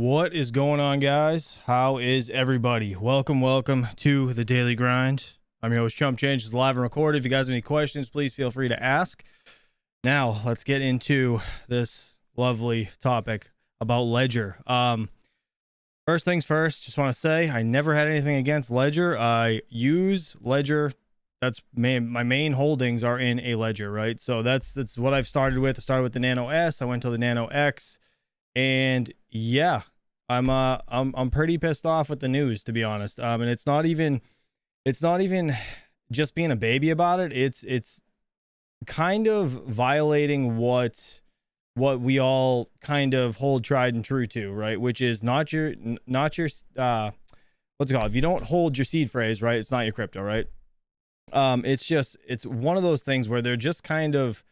What is going on, guys? How is everybody? Welcome to the Daily Grind. I'm your host, Chump Change. It's live and recorded. If you guys have any questions, please feel free to ask. Now, let's get into this lovely topic about Ledger. First things first, just want to say I never had anything against Ledger. I use Ledger. That's my main holdings are in a Ledger, right? So that's what I've started with. I started with the Nano S. I went to the Nano X. And yeah, I'm pretty pissed off with the news, to be honest. And it's not even just being a baby about it. It's kind of violating what we all kind of hold tried and true to, right? Which is not your what's it called? If you don't hold your seed phrase, right, it's not your crypto, right? It's one of those things where they're just kind of,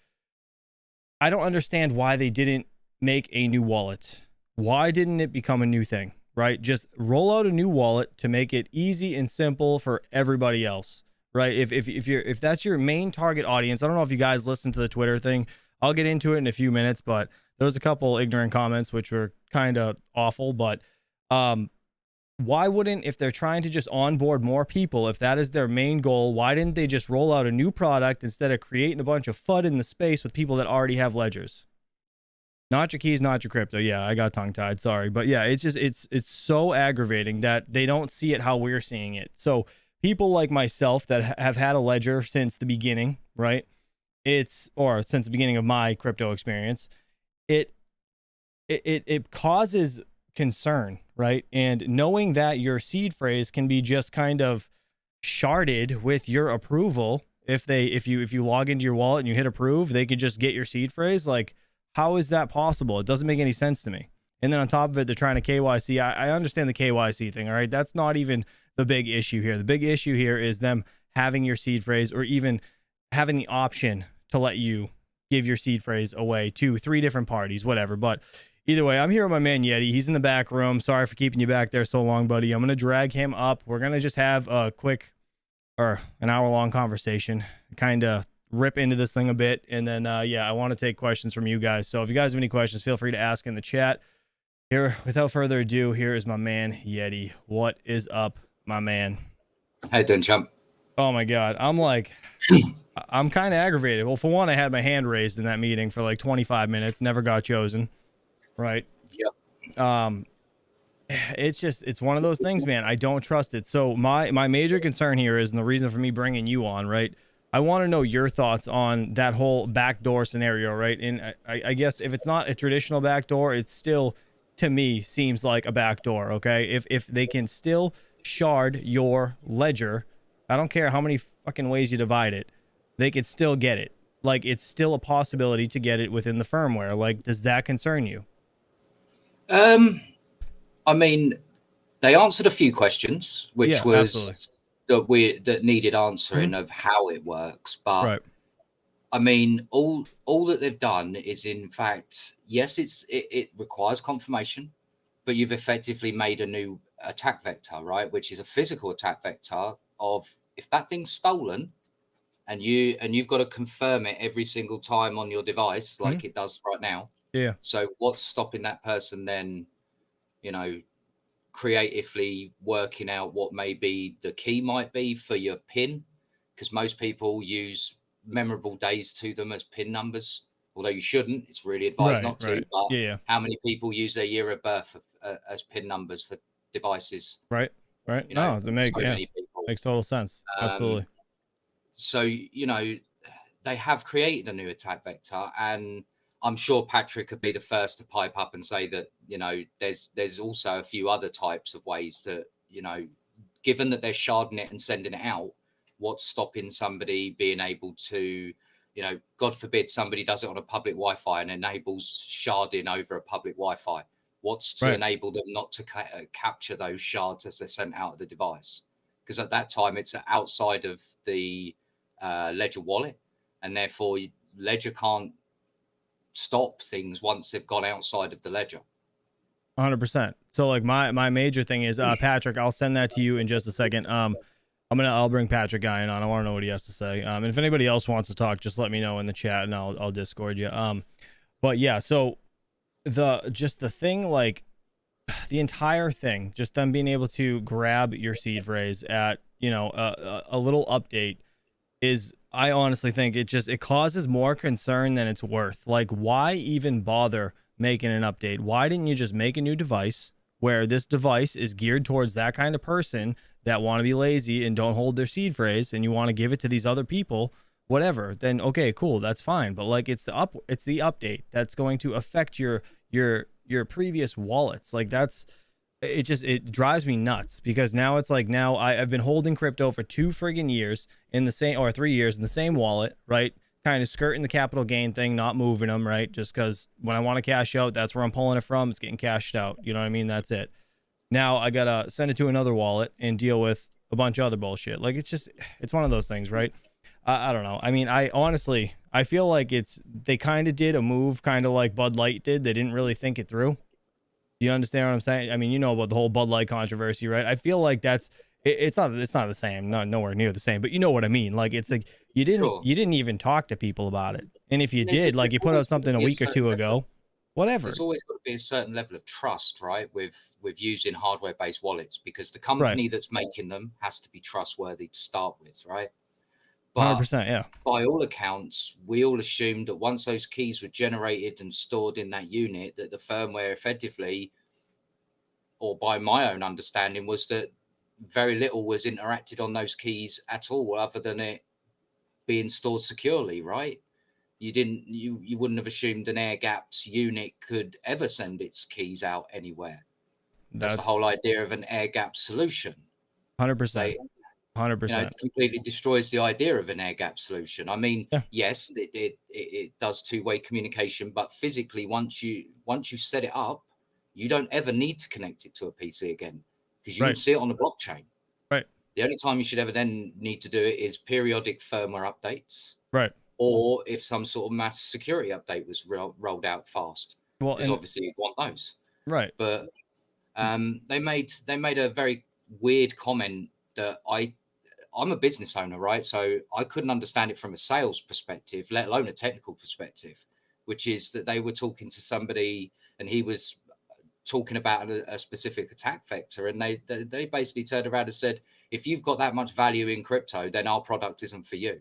I don't understand why they didn't make a new wallet. Why didn't it become a new thing, right? Just roll out a new wallet to make it easy and simple for everybody else, right? If that's your main target audience, I don't know if you guys listen to the Twitter thing. I'll get into it in a few minutes, but there was a couple ignorant comments which were kind of awful, but why wouldn't, if they're trying to just onboard more people, if that is their main goal, why didn't they just roll out a new product instead of creating a bunch of FUD in the space with people that already have ledgers? Not your keys, not your crypto. Yeah, I got tongue tied. Sorry. But yeah, it's just, it's so aggravating that they don't see it how we're seeing it. So people like myself that have had a ledger since the beginning, right? Or since the beginning of my crypto experience, it causes concern, right? And knowing that your seed phrase can be just kind of sharded with your approval. If you log into your wallet and you hit approve, they could just get your seed phrase. Like, how is that possible? It doesn't make any sense to me. And then on top of it, they're trying to KYC. I understand the KYC thing, all right? That's not even the big issue here. The big issue here is them having your seed phrase, or even having the option to let you give your seed phrase away to 3 different parties, whatever. But either way, I'm here with my man Yeti. He's in the back room. Sorry for keeping you back there so long, buddy. I'm going to drag him up. We're going to just have a quick, or an hour-long conversation, kind of rip into this thing a bit, and then yeah, I want to take questions from you guys. So if you guys have any questions, feel free to ask in the chat. Here, without further ado, here is my man Yeti. What is up, my man? How you doing, Chump? Oh my god, I'm like I'm kind of aggravated. Well, for one, I had my hand raised in that meeting for like 25 minutes, never got chosen, right? Yep. It's one of those things, man. I don't trust it. So my major concern here is, and the reason for me bringing you on, right, I want to know your thoughts on that whole backdoor scenario, right? And I guess if it's not a traditional backdoor, it still, to me, seems like a backdoor, okay? If they can still shard your ledger, I don't care how many fucking ways you divide it, they could still get it. Like, it's still a possibility to get it within the firmware. Like, does that concern you? I mean, they answered a few questions, which was that needed answering of how it works. But Right. I mean, all that they've done is, in fact, yes, it requires confirmation, but you've effectively made a new attack vector, right? Which is a physical attack vector of, if that thing's stolen, and you've got to confirm it every single time on your device, like it does right now. Yeah. So what's stopping that person then, creatively working out what maybe the key might be for your PIN? Because most people use memorable days to them as PIN numbers, although you shouldn't. It's really advised not to. But yeah. how many people use their year of birth as PIN numbers for devices? Right. No, makes total sense. Absolutely. So, they have created a new attack vector, and I'm sure Patrick could be the first to pipe up and say that, there's also a few other types of ways that, given that they're sharding it and sending it out, what's stopping somebody being able to, God forbid somebody does it on a public Wi-Fi and enables sharding over a public Wi-Fi. What's to enable them not to capture those shards as they're sent out of the device? Because at that time, it's outside of the Ledger wallet, and therefore Ledger can't stop things once they've gone outside of the Ledger. 100%. So like my major thing is, Patrick, I'll send that to you in just a second. I'll bring Patrick Guy in on. I want to know what he has to say. And if anybody else wants to talk, just let me know in the chat and I'll Discord you. But yeah, so the thing, like, the entire thing, just them being able to grab your seed phrase at, you know, a little update is, I honestly think it causes more concern than it's worth. Like, why even bother making an update? Why didn't you just make a new device where this device is geared towards that kind of person that want to be lazy and don't hold their seed phrase, and you want to give it to these other people, whatever? Then okay, cool, that's fine. But like, it's the update that's going to affect your previous wallets. Like, that's, it drives me nuts, because now it's like, now I've been holding crypto for 2 friggin' years in the same, or 3 years in the same wallet, right? Kind of skirting the capital gain thing, not moving them, right? Just because when I want to cash out, that's where I'm pulling it from. It's getting cashed out. You know what I mean? That's it. Now I gotta send it to another wallet and deal with a bunch of other bullshit. Like, it's just, it's one of those things, right? I don't know. I mean, I honestly, I feel like they kind of did a move, kind of like Bud Light did. They didn't really think it through. Do you understand what I'm saying? I mean, you know about the whole Bud Light controversy, right? I feel like it's not the same, not nowhere near the same, but you know what I mean? Like, it's like Sure. you didn't even talk to people about it. And if you And there's, did, like, there's you put out always got to something a be a week or certain two level of, ago, whatever. there's always got to be a certain level of trust, right? With using hardware-based wallets, because the Right. company that's making them has to be trustworthy to start with, right? But 100%. Yeah. by all accounts, we all assumed that once those keys were generated and stored in that unit, that the firmware effectively, or by my own understanding, was that very little was interacted on those keys at all, other than it being stored securely, right? You wouldn't have assumed an air gapped unit could ever send its keys out anywhere. That's the whole That's idea of an air gap solution. 100%. They, it 100%. completely destroys the idea of an air gap solution. I mean, Yeah. yes, it does two-way communication, but physically, once you set it up, you don't ever need to connect it to a PC again, because you can Right. see it on the blockchain. Right. The only time you should ever then need to do it is periodic firmware updates, Right. or if some sort of mass security update was rolled out fast, Well, because and obviously you'd want those. right. But they made a very weird comment that I'm a business owner, right? So I couldn't understand it from a sales perspective, let alone a technical perspective, which is that they were talking to somebody and he was talking about a specific attack vector, and they basically turned around and said, if you've got that much value in crypto, then our product isn't for you.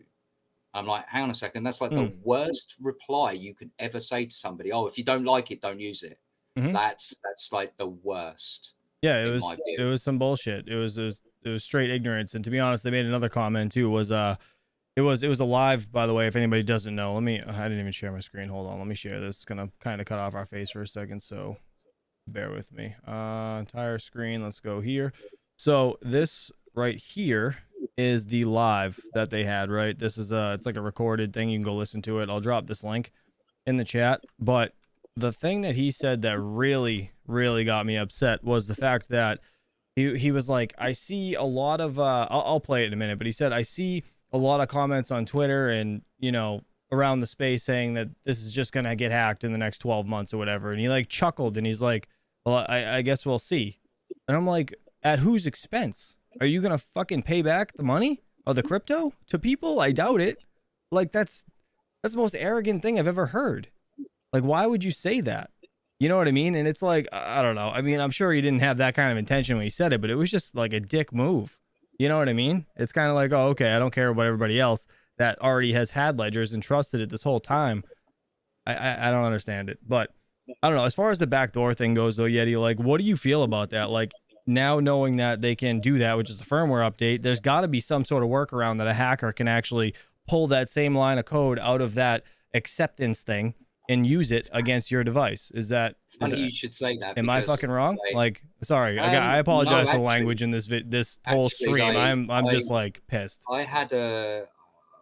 I'm like, hang on a second, that's like the Mm. worst reply you could ever say to somebody. Oh, if you don't like it, don't use it. Hmm. That's like the worst Yeah, in my it view. was some bullshit. It was straight ignorance. And to be honest, they made another comment too. Was it was a live, by the way. If anybody doesn't know, I didn't even share my screen. Hold on, let me share this. It's gonna kind of cut off our face for a second, so bear with me. Entire screen. Let's go here. So this right here is the live that they had. Right. This is it's like a recorded thing. You can go listen to it. I'll drop this link in the chat. But the thing that he said that really, really got me upset was the fact that he was like, I see a lot of I'll play it in a minute, but he said, I see a lot of comments on Twitter and, you know, around the space saying that this is just gonna get hacked in the next 12 months or whatever. And he like chuckled and he's like, well, I guess we'll see. And I'm like, at whose expense? Are you gonna fucking pay back the money of the crypto to people? I doubt it. Like, that's the most arrogant thing I've ever heard. Like, why would you say that? You know what I mean? And it's like, I don't know. I mean, I'm sure he didn't have that kind of intention when he said it, but it was just like a dick move. You know what I mean? It's kind of like, oh, okay, I don't care about everybody else that already has had ledgers and trusted it this whole time. I don't understand it. But I don't know. As far as the backdoor thing goes, though, Yeti, like, what do you feel about that? Like, now knowing that they can do that, which is the firmware update, there's got to be some sort of workaround that a hacker can actually pull that same line of code out of that acceptance thing and use it against your device. Funny you should say that, Am I because fucking wrong? like, Like, sorry, I no, apologize for the actually, language in this whole stream. like I'm just like pissed. I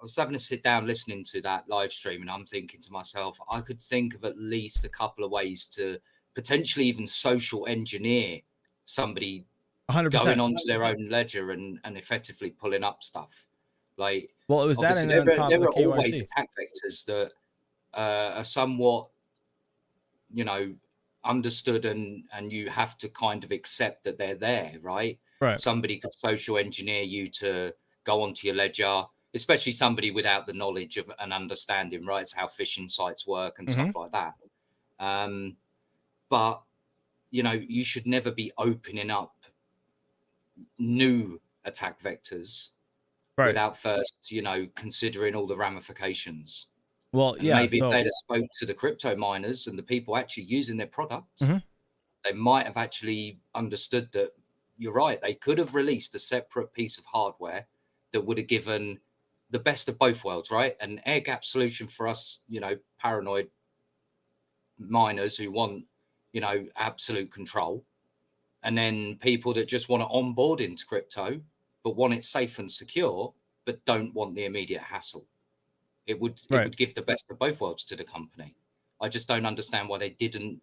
was having to sit down listening to that live stream, and I'm thinking to myself, I could think of at least a couple of ways to potentially even social engineer somebody going 100%. onto their own ledger and effectively pulling up stuff. Like, Well, it was that obviously, and then on top there of the are always KYC. attack vectors that are somewhat, you know, understood, and you have to kind of accept that they're there, right? Right. Somebody could social engineer you to go onto your ledger, especially somebody without the knowledge of an understanding, right? It's how phishing sites work and Mm-hmm. stuff like that. But you should never be opening up new attack vectors Right. without first, considering all the ramifications. Well, And yeah. maybe if So, they'd have spoke to the crypto miners and the people actually using their product, mhm, they might have actually understood that you're right. They could have released a separate piece of hardware that would have given the best of both worlds, right? An air gap solution for us, paranoid miners who want, absolute control. And then people that just want to onboard into crypto, but want it safe and secure, but don't want the immediate hassle. It right. would give the best of both worlds to the company. I just don't understand why they didn't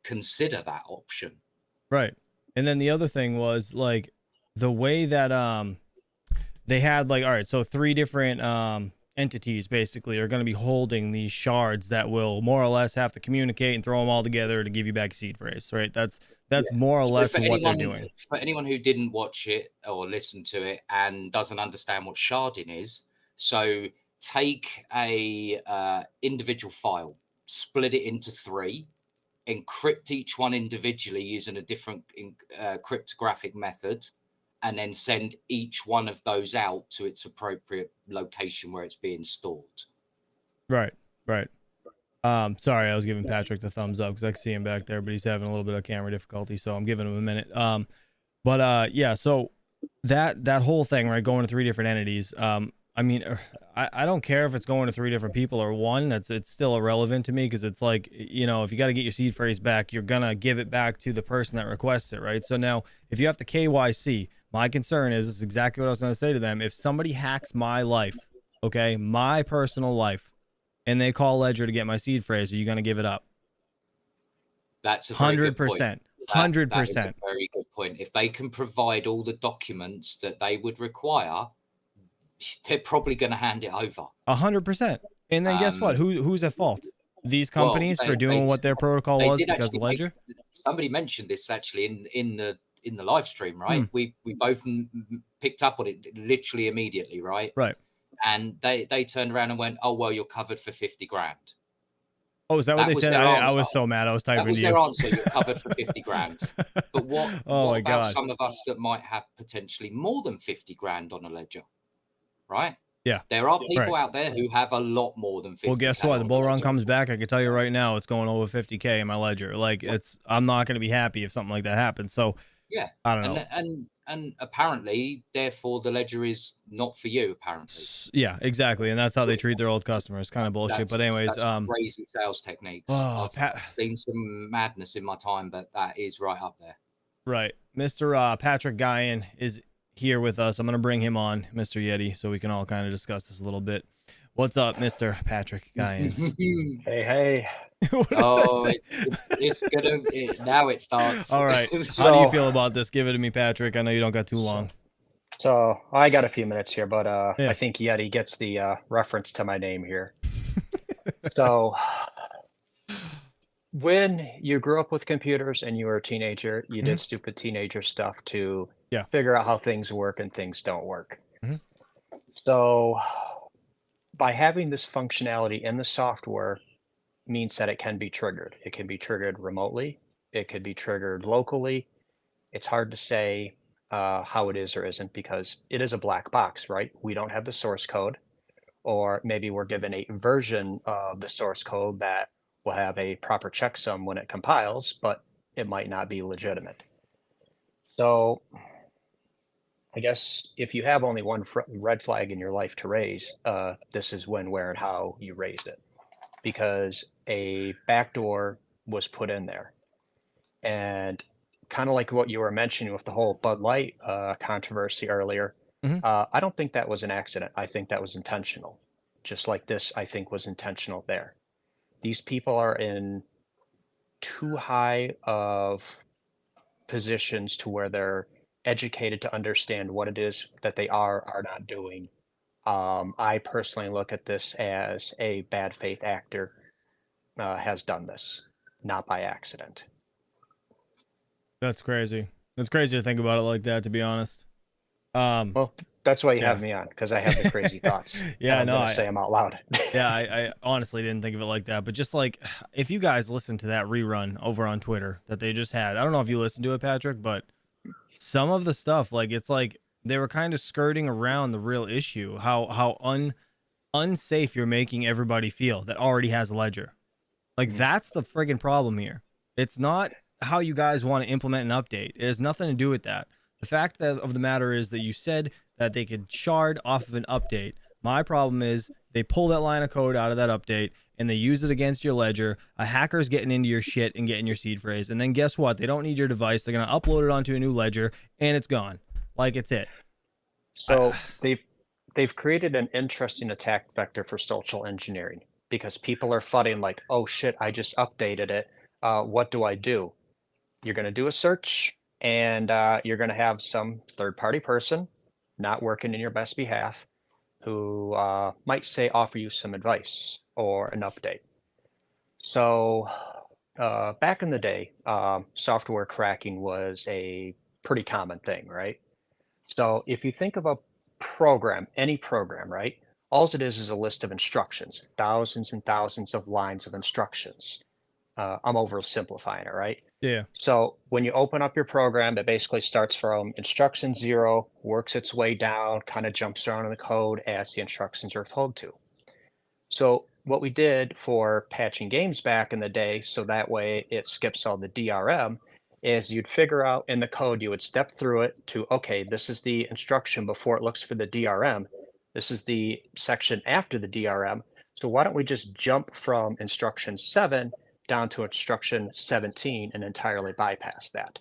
consider that option. Right. And then the other thing was like the way that they had like, all right, so three different entities basically are going to be holding these shards that will more or less have to communicate and throw them all together to give you back a seed phrase, right? That's more or So less what they're doing. for anyone who didn't watch it or listen to it and doesn't understand what sharding is, so take a individual file, split it into three, encrypt each one individually using a different cryptographic method, and then send each one of those out to its appropriate location where it's being stored. Right. Right. Sorry, I was giving Patrick the thumbs up because I can see him back there, but he's having a little bit of camera difficulty, so I'm giving him a minute. Yeah, so that whole thing, right, going to three different entities. I mean, I don't care if it's going to three different people or one. It's still irrelevant to me because it's like, if you got to get your seed phrase back, you're gonna give it back to the person that requests it, right? So now, if you have to KYC, my concern is this is exactly what I was gonna say to them. If somebody hacks my life, okay, my personal life, and they call Ledger to get my seed phrase, are you gonna give it up? That's a very good point. 100%. That is a 100%. very good point. If they can provide all the documents that they would require, they're probably going to hand it over. 100%. And then guess what? Who's at fault? These companies for doing what their protocol was because of Ledger? Somebody mentioned this actually in the live stream, right? We both picked up on it literally immediately, right? Right. And they turned around and went, "Oh well, you're covered for 50 grand." Oh, is that what they said? I was so mad. I was typing That was to their you. answer. You're covered for 50 grand. But what about some of us that might have potentially more than 50 grand on a ledger, right? Yeah. There are people out there who have a lot more than 50. Well, guess what? The bull run comes back. I can tell you right now, it's going over 50K in my ledger. Like I'm not going to be happy if something like that happens. So yeah, I don't know. And apparently, therefore, the ledger is not for you. Apparently, yeah, exactly, and that's how they treat their old customers. Kind of bullshit. But anyways, that's crazy sales techniques. Oh, I've seen some madness in my time, but that is right up there. Right, Mr. Patrick Guyan is here with us. I'm gonna bring him on, Mr. Yeti, so we can all kind of discuss this a little bit. What's up, Mr. Patrick Guyan? Hey. Oh, it's gonna now it starts. All right. How do you feel about this? Give it to me, Patrick. I know you don't got too long. So I got a few minutes here, but I think Yeti gets the reference to my name here. So when you grew up with computers and you were a teenager, you did stupid teenager stuff to figure out how things work and things don't work. So by having this functionality in the software means that it can be triggered. It can be triggered remotely. It could be triggered locally. It's hard to say how it is or isn't because it is a black box, right? We don't have the source code, or maybe we're given a version of the source code that will have a proper checksum when it compiles, but it might not be legitimate. So I guess if you have only one red flag in your life to raise, this is when, where, and how you raised it. Because a backdoor was put in there. And kind of like what you were mentioning with the whole Bud Light controversy earlier, I don't think that was an accident. I think that was intentional. Just like this, I think was intentional there. These people are in too high of positions to where they're educated to understand what it is that they are not doing. I personally look at this as a bad faith actor has done this, not by accident. That's crazy. It's crazy to think about it like that, to be honest. Well, That's why you have me on, because I have the crazy thoughts. Yeah, I'm gonna say them out loud. Yeah, I honestly didn't think of it like that. But just like, if you guys listen to that rerun over on Twitter that they just had, I don't know if you listened to it, Patrick, but some of the stuff, like, it's like they were kind of skirting around the real issue, how unsafe you're making everybody feel that already has a ledger. Like, that's the friggin' problem here. It's not how you guys want to implement an update. It has nothing to do with that. The fact of the matter is that you said that they could shard off of an update. My problem is they pull that line of code out of that update and they use it against your ledger. A hacker's getting into your shit and getting your seed phrase. And then guess what? They don't need your device. They're going to upload it onto a new ledger and it's gone. Like, it's it. So they've created an interesting attack vector for social engineering, because people are fudding like, oh shit, I just updated it. What do I do? You're going to do a search, and you're going to have some third-party person not working in your best behalf who might say offer you some advice or an update. So back in the day, software cracking was a pretty common thing, right? So if you think of a program, any program, right? All it is a list of instructions, thousands and thousands of lines of instructions. I'm oversimplifying it, right? Yeah. So when you open up your program, it basically starts from instruction 0, works its way down, kind of jumps around in the code as the instructions are told to. So what we did for patching games back in the day, so that way it skips all the DRM, is you'd figure out in the code, you would step through it to, okay, this is the instruction before it looks for the DRM. This is the section after the DRM. So why don't we just jump from instruction 7 down to instruction 17 and entirely bypass that?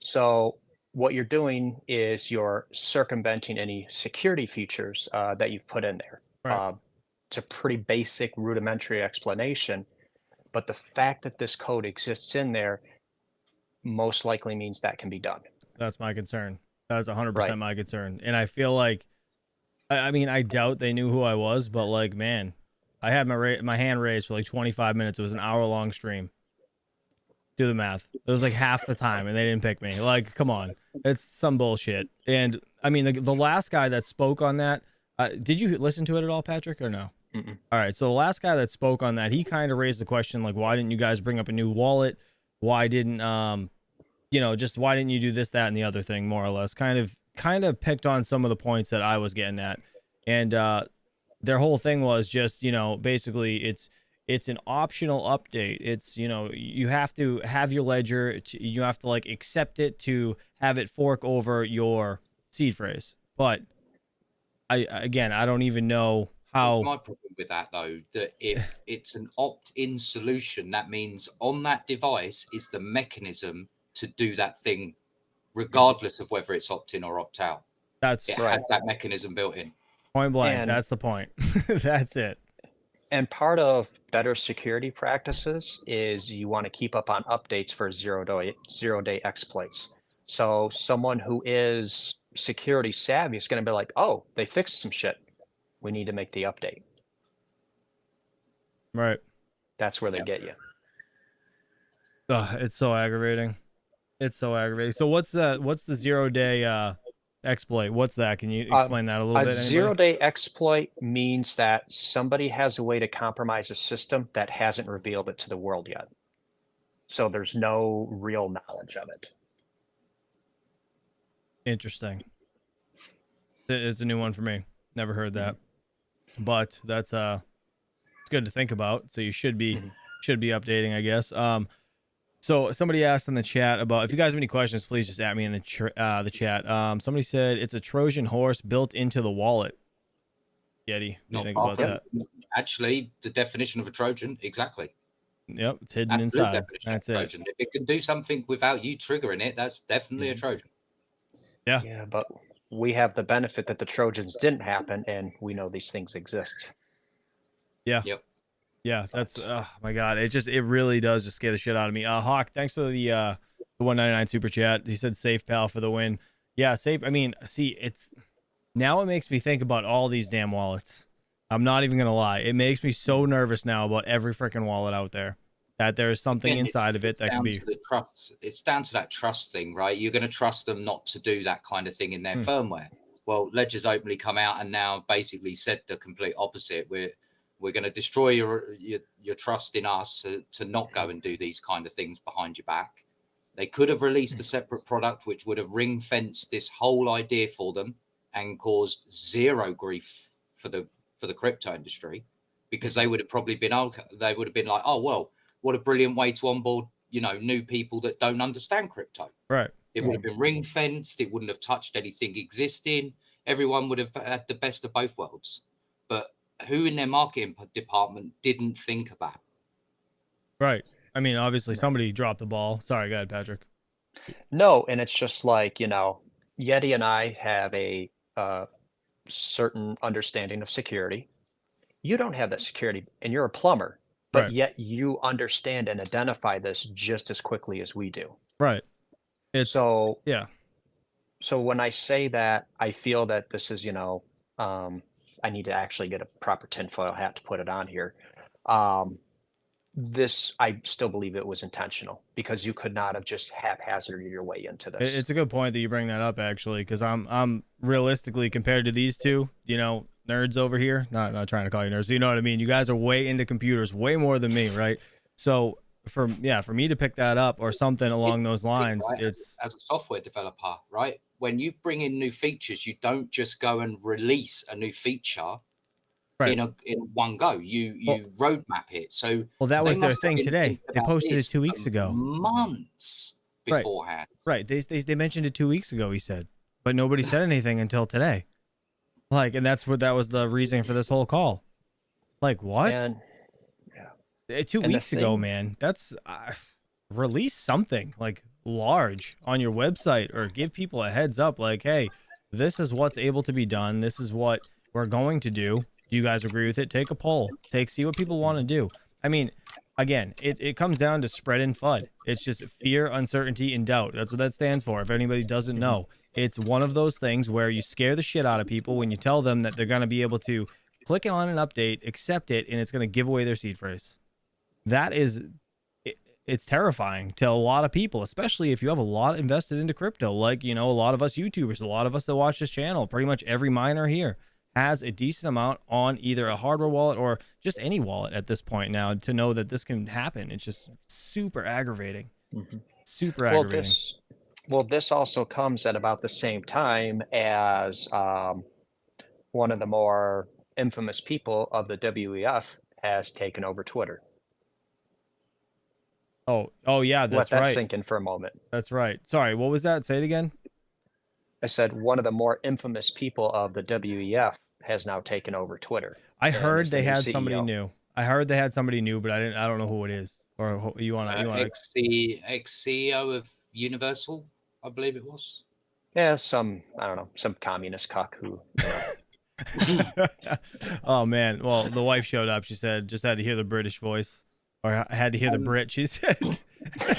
So what you're doing is you're circumventing any security features that you've put in there. Right. It's a pretty basic rudimentary explanation, but the fact that this code exists in there most likely means that can be done. That's my concern. That's 100% my concern. And I feel like, I mean, I doubt they knew who I was, but like, man, I had my hand raised for like 25 minutes. It was an hour-long stream. Do the math. It was like half the time, and they didn't pick me. Like, come on. It's some bullshit. And, I mean, the last guy that spoke on that, did you listen to it at all, Patrick, or no? Mm-mm. All right, so the last guy that spoke on that, he kind of raised the question, like, why didn't you guys bring up a new wallet? Why didn't, just why didn't you do this, that, and the other thing, more or less? Kind of picked on some of the points that I was getting at. And their whole thing was just, basically it's an optional update. It's, you have to have your ledger, you have to like accept it to have it fork over your seed phrase. But I don't even know how. That's my problem with that, though, that if it's an opt-in solution, that means on that device is the mechanism to do that thing, regardless of whether it's opt-in or opt-out. It has that mechanism built in. Point blank. That's the point. That's it. And part of better security practices is you want to keep up on updates for zero-day exploits. So someone who is security savvy is going to be like, oh, they fixed some shit. We need to make the update. Right. That's where they get you. It's so aggravating. It's so aggravating. So what's the 0-day exploit? What's that? Can you explain that a little bit? A 0-day exploit means that somebody has a way to compromise a system that hasn't revealed it to the world yet. So there's no real knowledge of it. Interesting. It's a new one for me. Never heard that. But that's it's good to think about. So you should be updating, I guess. So somebody asked in the chat about, if you guys have any questions, please just at me in the chat. Somebody said it's a Trojan horse built into the wallet. Yeti, what do you think about that? Actually, the definition of a Trojan, exactly. Yep, it's hidden inside. That's it. Trojan. If it can do something without you triggering it, that's definitely a Trojan. Yeah. Yeah, but we have the benefit that the Trojans didn't happen, and we know these things exist. Yeah. Yep. Yeah, that's oh my god, it really does just scare the shit out of me. Hawk, thanks for the 199 super chat. He said safe pal for the win. Yeah, safe. I mean, see, it's now it makes me think about all these damn wallets. I'm not even gonna lie. It makes me so nervous now about every freaking wallet out there, that there is something inside of it that can be. It's down to that trust thing, right? You're going to trust them not to do that kind of thing in their firmware. Well, Ledger's openly come out and now basically said the complete opposite. We're going to destroy your trust in us to not go and do these kind of things behind your back. They could have released a separate product which would have ring fenced this whole idea for them and caused zero grief for the crypto industry, because they would have probably been like, oh well, what a brilliant way to onboard, you know, new people that don't understand crypto. Right. It would have been ring fenced. It wouldn't have touched anything existing. Everyone would have had the best of both worlds. But who in their marketing department didn't think of that? Right. I mean, obviously somebody dropped the ball. Sorry, go ahead, Patrick. No, and it's just like, you know, Yeti and I have a certain understanding of security. You don't have that security, and you're a plumber, but Right. yet you understand and identify this just as quickly as we do. Right. It's So yeah. so when I say that, I feel that this is, you know, I need to actually get a proper tinfoil hat to put it on here. This, I still believe it was intentional, because you could not have just haphazarded your way into this. It's a good point that you bring that up, actually, because I'm realistically, compared to these two, you know, nerds over here, not trying to call you nerds, but you know what I mean. You guys are way into computers, way more than me, right? So for me to pick that up or something along those lines, right? it's as a software developer, right? When you bring in new features, you don't just go and release a new feature right. in one go. You roadmap it. So that was their must have thing been today. thinking They about posted it this 2 weeks for ago. months Right. beforehand. Right. They mentioned it 2 weeks ago, he said, but nobody said anything until today. Like, and that was the reason for this whole call. Like, what? And 2 weeks ago, man. That's release something like large on your website, or give people a heads up, like, hey, this is what's able to be done. This is what we're going to do. Do you guys agree with it? Take a poll. See what people want to do. I mean, again, it comes down to spread and FUD. It's just fear, uncertainty, and doubt. That's what that stands for. If anybody doesn't know, it's one of those things where you scare the shit out of people when you tell them that they're going to be able to click on an update, accept it, and it's going to give away their seed phrase. That is, it's terrifying to a lot of people, especially if you have a lot invested into crypto. Like, you know, a lot of us YouTubers, a lot of us that watch this channel, pretty much every miner here has a decent amount on either a hardware wallet or just any wallet at this point now, to know that this can happen. It's just super aggravating. Super aggravating. Well, this also comes at about the same time as one of the more infamous people of the WEF has taken over Twitter. Oh yeah, that's right. Let that sink in for a moment. That's right. Sorry, what was that? Say it again. I said one of the more infamous people of the WEF has now taken over Twitter. I heard they had somebody new. I heard they had somebody new, but I don't know who it is. Or who, you want to ex-CEO of Universal, I believe it was. Yeah, some communist cuck who. Oh man, well, the wife showed up. She said, just had to hear the British voice, or I had to hear the Brit. She said.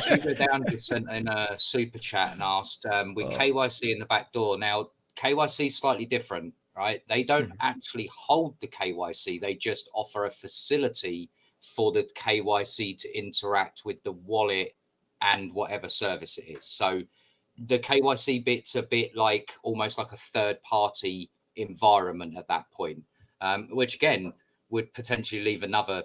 Hugo Down just sent in a super chat and asked, with KYC in the back door. Now, KYC is slightly different, right? They don't actually hold the KYC. They just offer a facility for the KYC to interact with the wallet and whatever service it is. So the KYC bit's a bit like almost like a third party environment at that point, which again would potentially leave another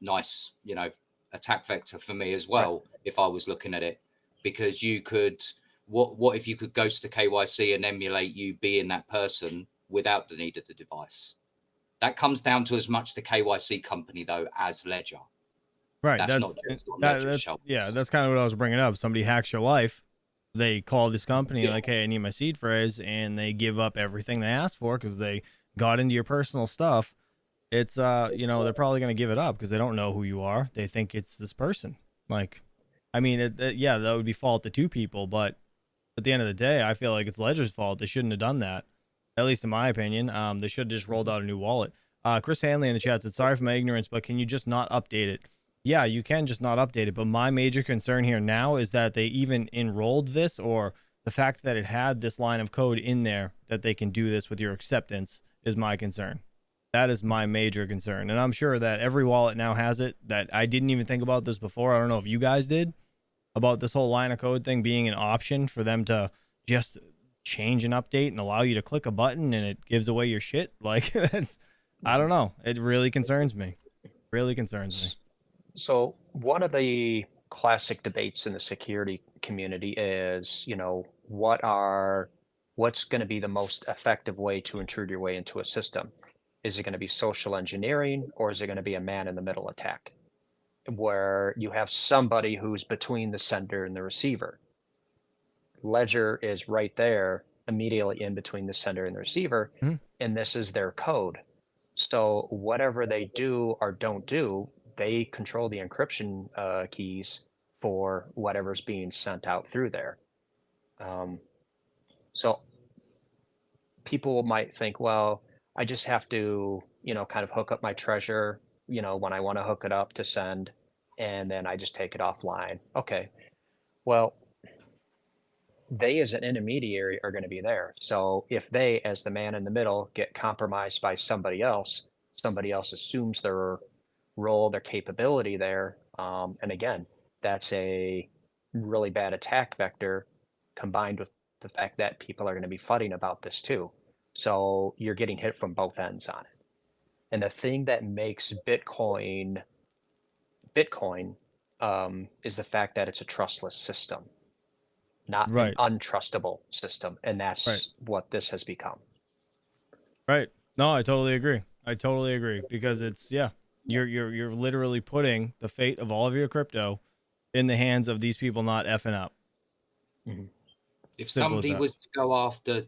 nice, you know, attack vector for me as well, if I was looking at it, because you could, what if you could ghost the KYC and emulate you being that person without the need of the device? That comes down to as much the KYC company though as Ledger. Right. That's not just on Ledger's shoulders. Yeah, that's kind of what I was bringing up. Somebody hacks your life. They call this company like, hey, I need my seed phrase, and they give up everything they asked for because they got into your personal stuff. It's you know, they're probably going to give it up because they don't know who you are. They think it's this person. Like, I mean, yeah, that would be fault to two people, but at the end of the day, I feel like it's Ledger's fault. They shouldn't have done that, at least in my opinion. They should have just rolled out a new wallet. Chris Hanley in the chat said, sorry for my ignorance, but can you just not update it? Yeah, you can just not update it, but my major concern here now is that they even enrolled this, or the fact that it had this line of code in there that they can do this with your acceptance is my concern. That is my major concern. And I'm sure that every wallet now has it. That I didn't even think about this before. I don't know if you guys did, about this whole line of code thing being an option for them to just change an update and allow you to click a button and it gives away your shit. Like that's, I don't know. It really concerns me. Really concerns me. So one of the classic debates in the security community is, what's going to be the most effective way to intrude your way into a system? Is it going to be social engineering, or is it going to be a man in the middle attack where you have somebody who's between the sender and the receiver? Ledger is right there, immediately in between the sender and the receiver, and this is their code. So whatever they do or don't do, they control the encryption keys for whatever's being sent out through there. So people might think, well, I just have to, kind of hook up my treasure, when I want to hook it up to send, and then I just take it offline. Okay. Well, they as an intermediary are going to be there. So if they, as the man in the middle, get compromised by somebody else assumes their role, their capability there. And again, that's a really bad attack vector combined with the fact that people are going to be fudding about this too. So you're getting hit from both ends on it. And the thing that makes Bitcoin is the fact that it's a trustless system, not an untrustable system. And that's what this has become. Right. No, I totally agree. Because it's, you're literally putting the fate of all of your crypto in the hands of these people not effing up. Mm-hmm. If somebody was to go after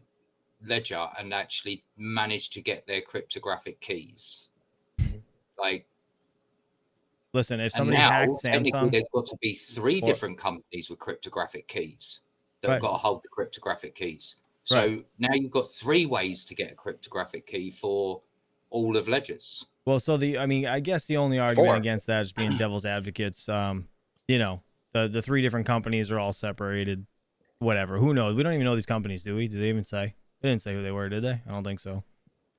Ledger and actually manage to get their cryptographic keys, like, listen, if somebody hacked Samsung, there's got to be 3 different companies with cryptographic keys that have got to hold the cryptographic keys. So now you've got 3 ways to get a cryptographic key for all of Ledger's. Well, so I guess the only argument against that is being devil's advocates. The 3 different companies are all separated. Whatever. Who knows? We don't even know these companies, do we? Did they even say? They didn't say who they were, did they? I don't think so.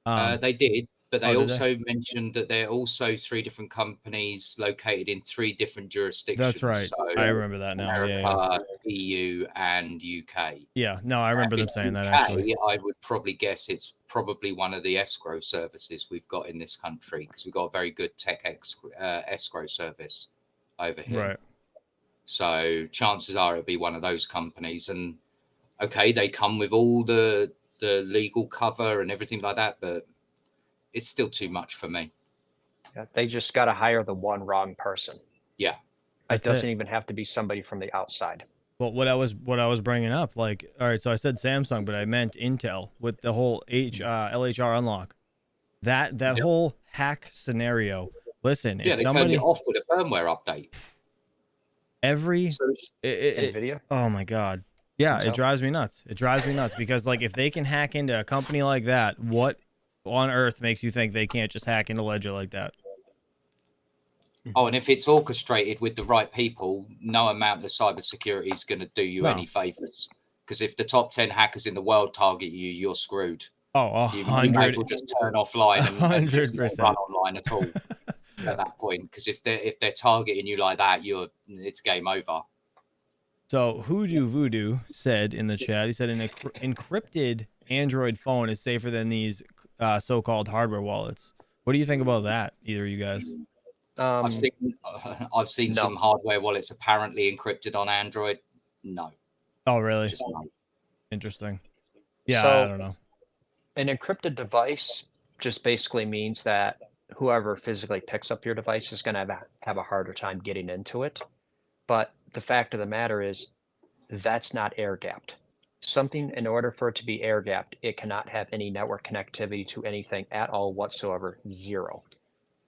They did, but they also mentioned that they're also 3 different companies located in 3 different jurisdictions. That's right. So I remember that now. America, EU, and UK. Yeah, no, I remember them saying UK, that actually. I would probably guess it's probably one of the escrow services we've got in this country, because we've got a very good tech escrow service over here. Right. So chances are it'll be one of those companies. And okay, they come with all the legal cover and everything like that, but it's still too much for me. Yeah, they just got to hire the one wrong person. Yeah. It doesn't even have to be somebody from the outside. Well, what I was bringing up, like, all right, so I said Samsung, but I meant Intel with the whole LHR unlock. That whole hack scenario. Listen, if they somebody turned it off with a firmware update. NVIDIA. Oh my God. Yeah, it drives me nuts. Because, like, if they can hack into a company like that, what on earth makes you think they can't just hack into Ledger like that? Oh, and if it's orchestrated with the right people, no amount of cybersecurity is going to do you any favors. Because if the top 10 hackers in the world target you, you're screwed. Oh, you might as well just turn offline and just not run online at all at that point. Because if they're targeting you like that, it's game over. So Voodoo said in the chat, he said an encrypted Android phone is safer than these so-called hardware wallets. What do you think about that, either of you guys? I've seen some hardware wallets apparently encrypted on Android. No. Oh, really? Just no. Interesting. Yeah, so, I don't know. An encrypted device just basically means that whoever physically picks up your device is going to have a harder time getting into it. But the fact of the matter is that's not air-gapped. Something, in order for it to be air-gapped, it cannot have any network connectivity to anything at all whatsoever. 0.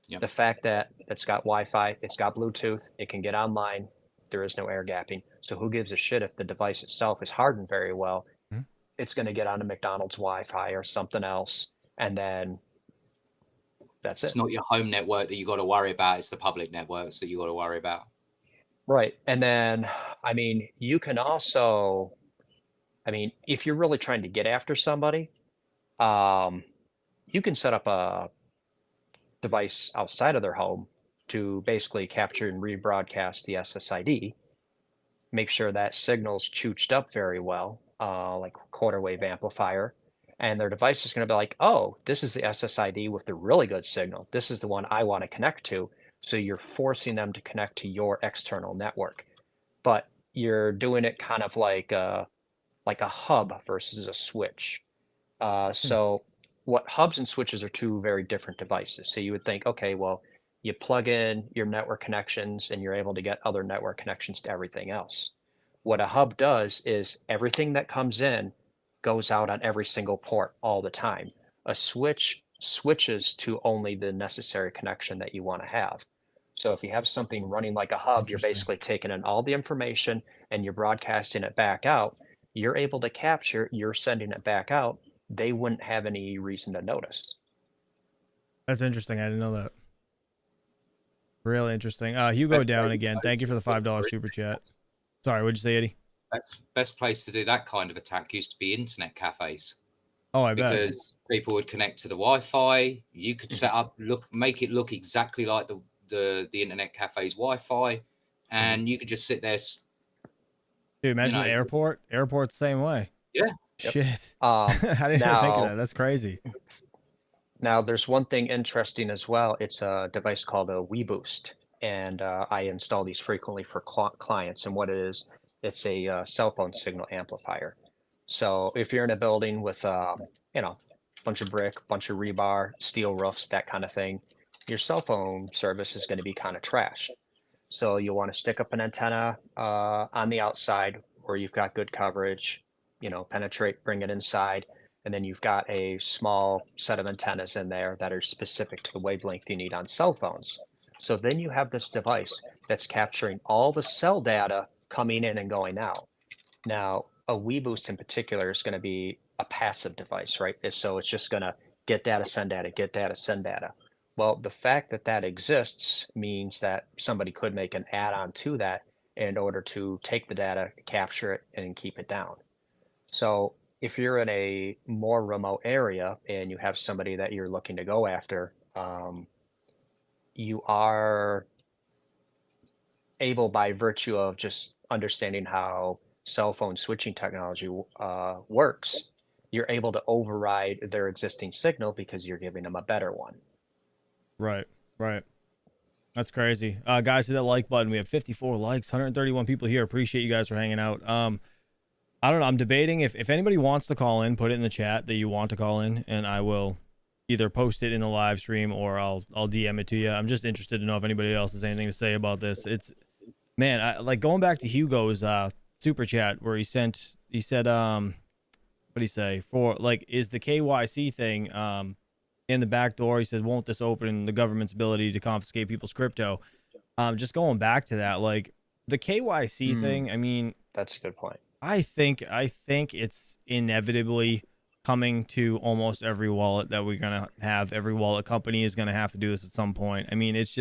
Yep. The fact that it's got Wi-Fi, it's got Bluetooth, it can get online, there is no air gapping. So who gives a shit if the device itself is hardened very well? Mm-hmm. It's going to get onto McDonald's Wi-Fi or something else, and then that's it. It's not your home network that you got to worry about. It's the public networks that you got to worry about. Right. And then, I mean, you can also, if you're really trying to get after somebody, you can set up a device outside of their home to basically capture and rebroadcast the SSID, make sure that signal's chooched up very well, like quarter wave amplifier, and their device is going to be like, oh, this is the SSID with the really good signal. This is the one I want to connect to. So you're forcing them to connect to your external network, but you're doing it kind of like a hub versus a switch. So what hubs and switches are two very different devices. So you would think, okay, well, you plug in your network connections and you're able to get other network connections to everything else. What a hub does is everything that comes in goes out on every single port all the time. A switch switches to only the necessary connection that you want to have. So if you have something running like a hub, you're Interesting. basically taking in all the information and you're broadcasting it back out. You're able to capture, you're sending it back out. They wouldn't have any reason to notice. That's interesting. I didn't know that. Really interesting. Hugo down again. Thank you for the $5 super chat. Sorry, what'd you say, Eddie? Best place to do that kind of attack used to be internet cafes. Oh, I bet. Because people would connect to the Wi-Fi. You could set up, make it look exactly like the internet cafe's Wi-Fi, and you could just sit there. Dude, imagine the airport. Airport's the same way. Yeah. Shit. I didn't even think of that. That's crazy. Now, there's one thing interesting as well. It's a device called a WeBoost, and I install these frequently for clients. And what it is, it's a cell phone signal amplifier. So if you're in a building with, bunch of brick, bunch of rebar, steel roofs, that kind of thing, your cell phone service is going to be kind of trashed. So you'll want to stick up an antenna on the outside where you've got good coverage, penetrate, bring it inside. And then you've got a small set of antennas in there that are specific to the wavelength you need on cell phones. So then you have this device that's capturing all the cell data coming in and going out. Now, a WeBoost in particular is going to be a passive device, right? So it's just going to get data, send data, get data, send data. Well, the fact that that exists means that somebody could make an add-on to that in order to take the data, capture it, and keep it down. So if you're in a more remote area and you have somebody that you're looking to go after, you are able, by virtue of just understanding how cell phone switching technology works, you're able to override their existing signal because you're giving them a better one. Right. That's crazy. Guys, hit that like button. We have 54 likes, 131 people here. Appreciate you guys for hanging out. I don't know. I'm debating if anybody wants to call in, put it in the chat that you want to call in, and I will either post it in the live stream or I'll DM it to you. I'm just interested to know if anybody else has anything to say about this. It's, man, I like going back to Hugo's super chat where he said what'd he say, for like, is the KYC thing in the back door? He said, won't this open the government's ability to confiscate people's crypto? Just going back to that, like the KYC thing, I mean, that's a good point. I think it's inevitably coming to almost every wallet that we're going to have. Every wallet company is going to have to do this at some point. I mean, it's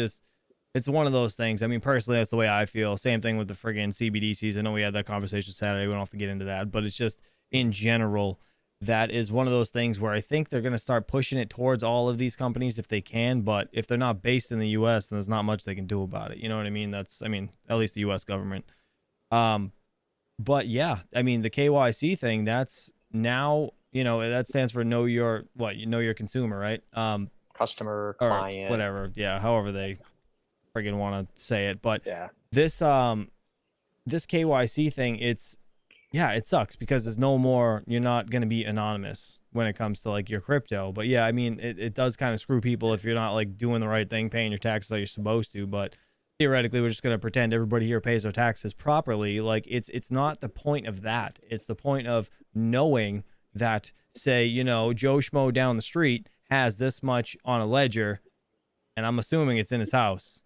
one of those things. I mean, personally, that's the way I feel. Same thing with the friggin' CBDCs. I know we had that conversation Saturday. We don't have to get into that, but it's just in general, that is one of those things where I think they're going to start pushing it towards all of these companies if they can. But if they're not based in the US, then there's not much they can do about it. You know what I mean? At least the US government. But yeah, I mean, the KYC thing, that's now, that stands for know your consumer, right? Customer, client, whatever. Yeah. However they friggin' want to say it. But yeah, this KYC thing, it sucks because there's no more, you're not going to be anonymous when it comes to like your crypto. But yeah, I mean, it does kind of screw people if you're not like doing the right thing, paying your taxes like you're supposed to. But theoretically, we're just going to pretend everybody here pays their taxes properly. Like it's not the point of that. It's the point of knowing that, say, Joe Schmo down the street has this much on a ledger, and I'm assuming it's in his house.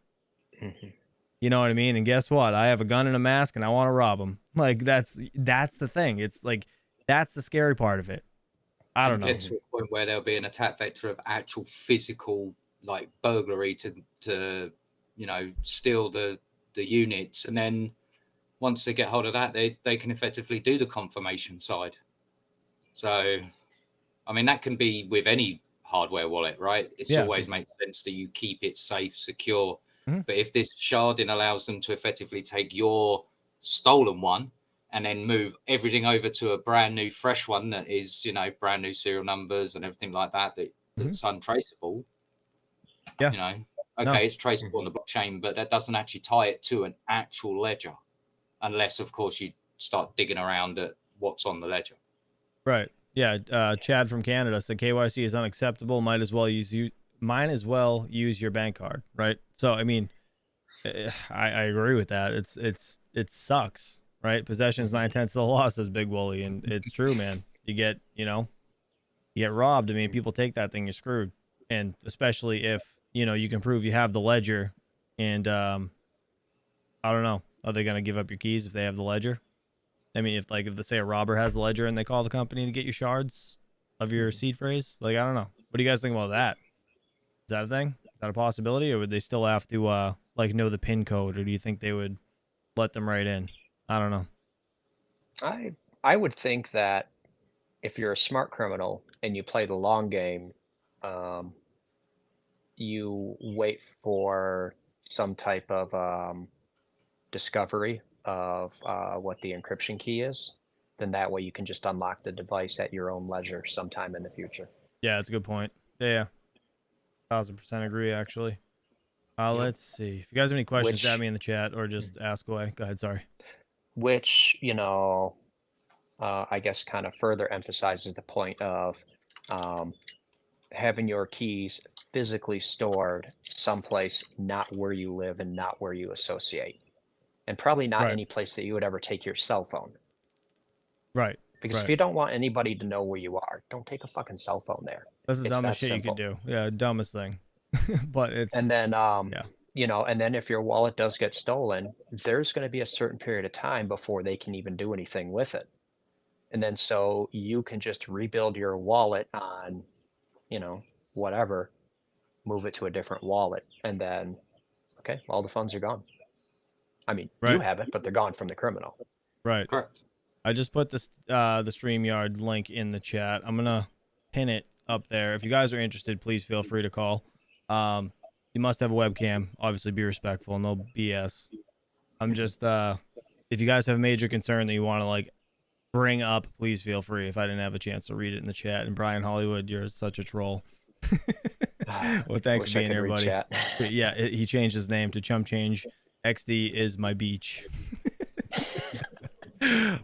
You know what I mean? And guess what? I have a gun and a mask and I want to rob him. Like that's the thing. It's like, that's the scary part of it. I don't know. Get to a point where there'll be an attack vector of actual physical, like burglary to steal the units. And then once they get hold of that, they can effectively do the confirmation side. So, I mean, that can be with any hardware wallet, right? It's always makes sense that you keep it safe, secure. But if this sharding allows them to effectively take your stolen one and then move everything over to a brand new, fresh one that is, you know, brand new serial numbers and everything like that, that's untraceable. Yeah. You know, okay, it's traceable on the blockchain, but that doesn't actually tie it to an actual ledger, unless, of course, you start digging around at what's on the ledger. Right. Yeah. Chad from Canada said KYC is unacceptable. Might as well use your bank card. Right. So I mean, I agree with that. It sucks. Right. Possession is 9/10 of the law, says Big Wooly, and it's true, man. You get robbed. I mean, people take that thing, you're screwed. And especially if you can prove you have the ledger, and I don't know, are they gonna give up your keys if they have the ledger? I mean, if they say a robber has the ledger and they call the company to get your shards of your seed phrase, like, I don't know. What do you guys think about that? Is that a thing? Is that a possibility, or would they still have to know the PIN code, or do you think they would let them right in? I don't know. I would think that if you're a smart criminal and you play the long game, you wait for some type of discovery of what the encryption key is, then that way you can just unlock the device at your own leisure sometime in the future. Yeah, that's a good point. Yeah, 1000% agree, actually. Let's see. If you guys have any questions, add me in the chat or just ask away. Go ahead, sorry. Which, I guess kind of further emphasizes the point of having your keys physically stored someplace not where you live and not where you associate. And probably not any place that you would ever take your cell phone. Right. Because if you don't want anybody to know where you are, don't take a fucking cell phone there. That's the dumbest shit you could do. Yeah, dumbest thing. But it's... And then, and then if your wallet does get stolen, there's going to be a certain period of time before they can even do anything with it. And then so you can just rebuild your wallet on, whatever, move it to a different wallet, and then, okay, all the funds are gone. I mean, you have it, but they're gone from the criminal. Right. Correct. I just put this the StreamYard link in the chat. I'm gonna pin it up there. If you guys are interested, please feel free to call. You must have a webcam. Obviously, be respectful. No BS. I'm just if you guys have a major concern that you want to bring up, please feel free. If I didn't have a chance to read it in the chat. And Brian Hollywood, you're such a troll. Well, thanks for being here, buddy. Yeah, he changed his name to Chump Change. XD is my beach.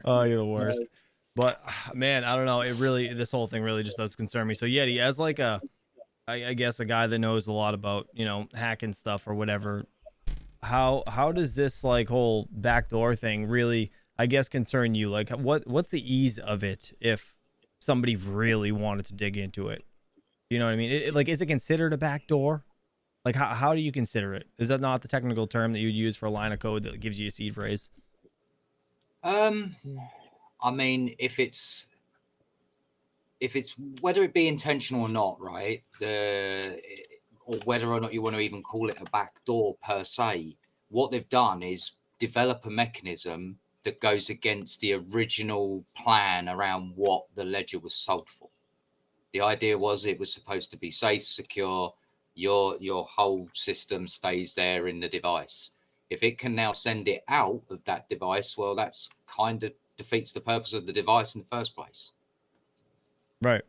Oh, you're the worst. But man, I don't know. This whole thing really just does concern me. So Yeti, as I guess a guy that knows a lot about, hacking stuff or whatever, how does this whole backdoor thing really, I guess, concern you? Like, what's the ease of it if somebody really wanted to dig into it? You know what I mean? Is it considered a backdoor? Like, how do you consider it? Is that not the technical term that you'd use for a line of code that gives you a seed phrase? I mean, if it's whether it be intentional or not, right? Or whether or not you want to even call it a backdoor per se, what they've done is develop a mechanism that goes against the original plan around what the ledger was sold for. The idea was it was supposed to be safe, secure. Your whole system stays there in the device. If it can now send it out of that device, well, that's kind of defeats the purpose of the device in the first place. Right.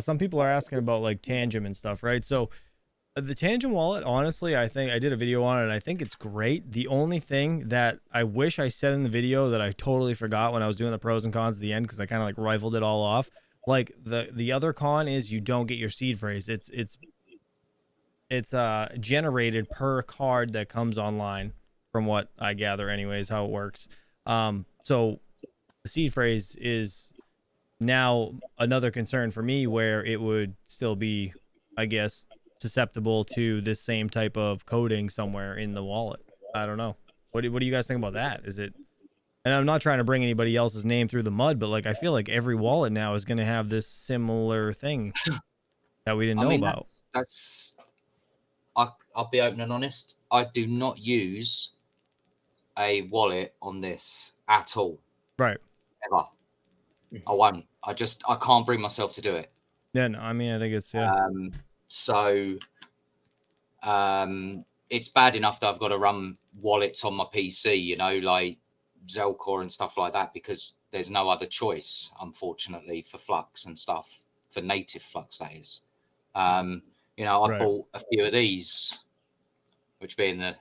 Some people are asking about Tangem and stuff, right? So the Tangem wallet, honestly, I think I did a video on it and I think it's great. The only thing that I wish I said in the video that I totally forgot when I was doing the pros and cons at the end, because I kind of rifled it all off. The other con is you don't get your seed phrase. It's generated per card that comes online, from what I gather anyways, how it works. So the seed phrase is now another concern for me, where it would still be, I guess, susceptible to this same type of coding somewhere in the wallet. I don't know. What do you guys think about that? Is it... And I'm not trying to bring anybody else's name through the mud, but I feel like every wallet now is going to have this similar thing that we didn't know about. I'll be open and honest. I do not use a wallet on this at all. Right. Ever. I won't. I can't bring myself to do it. Yeah, no, I mean, I think it's, it's bad enough that I've got to run wallets on my PC, Zelcore and stuff like that, because there's no other choice, unfortunately, for Flux and stuff, for native Flux, that is. You know, I bought a few of these, which being the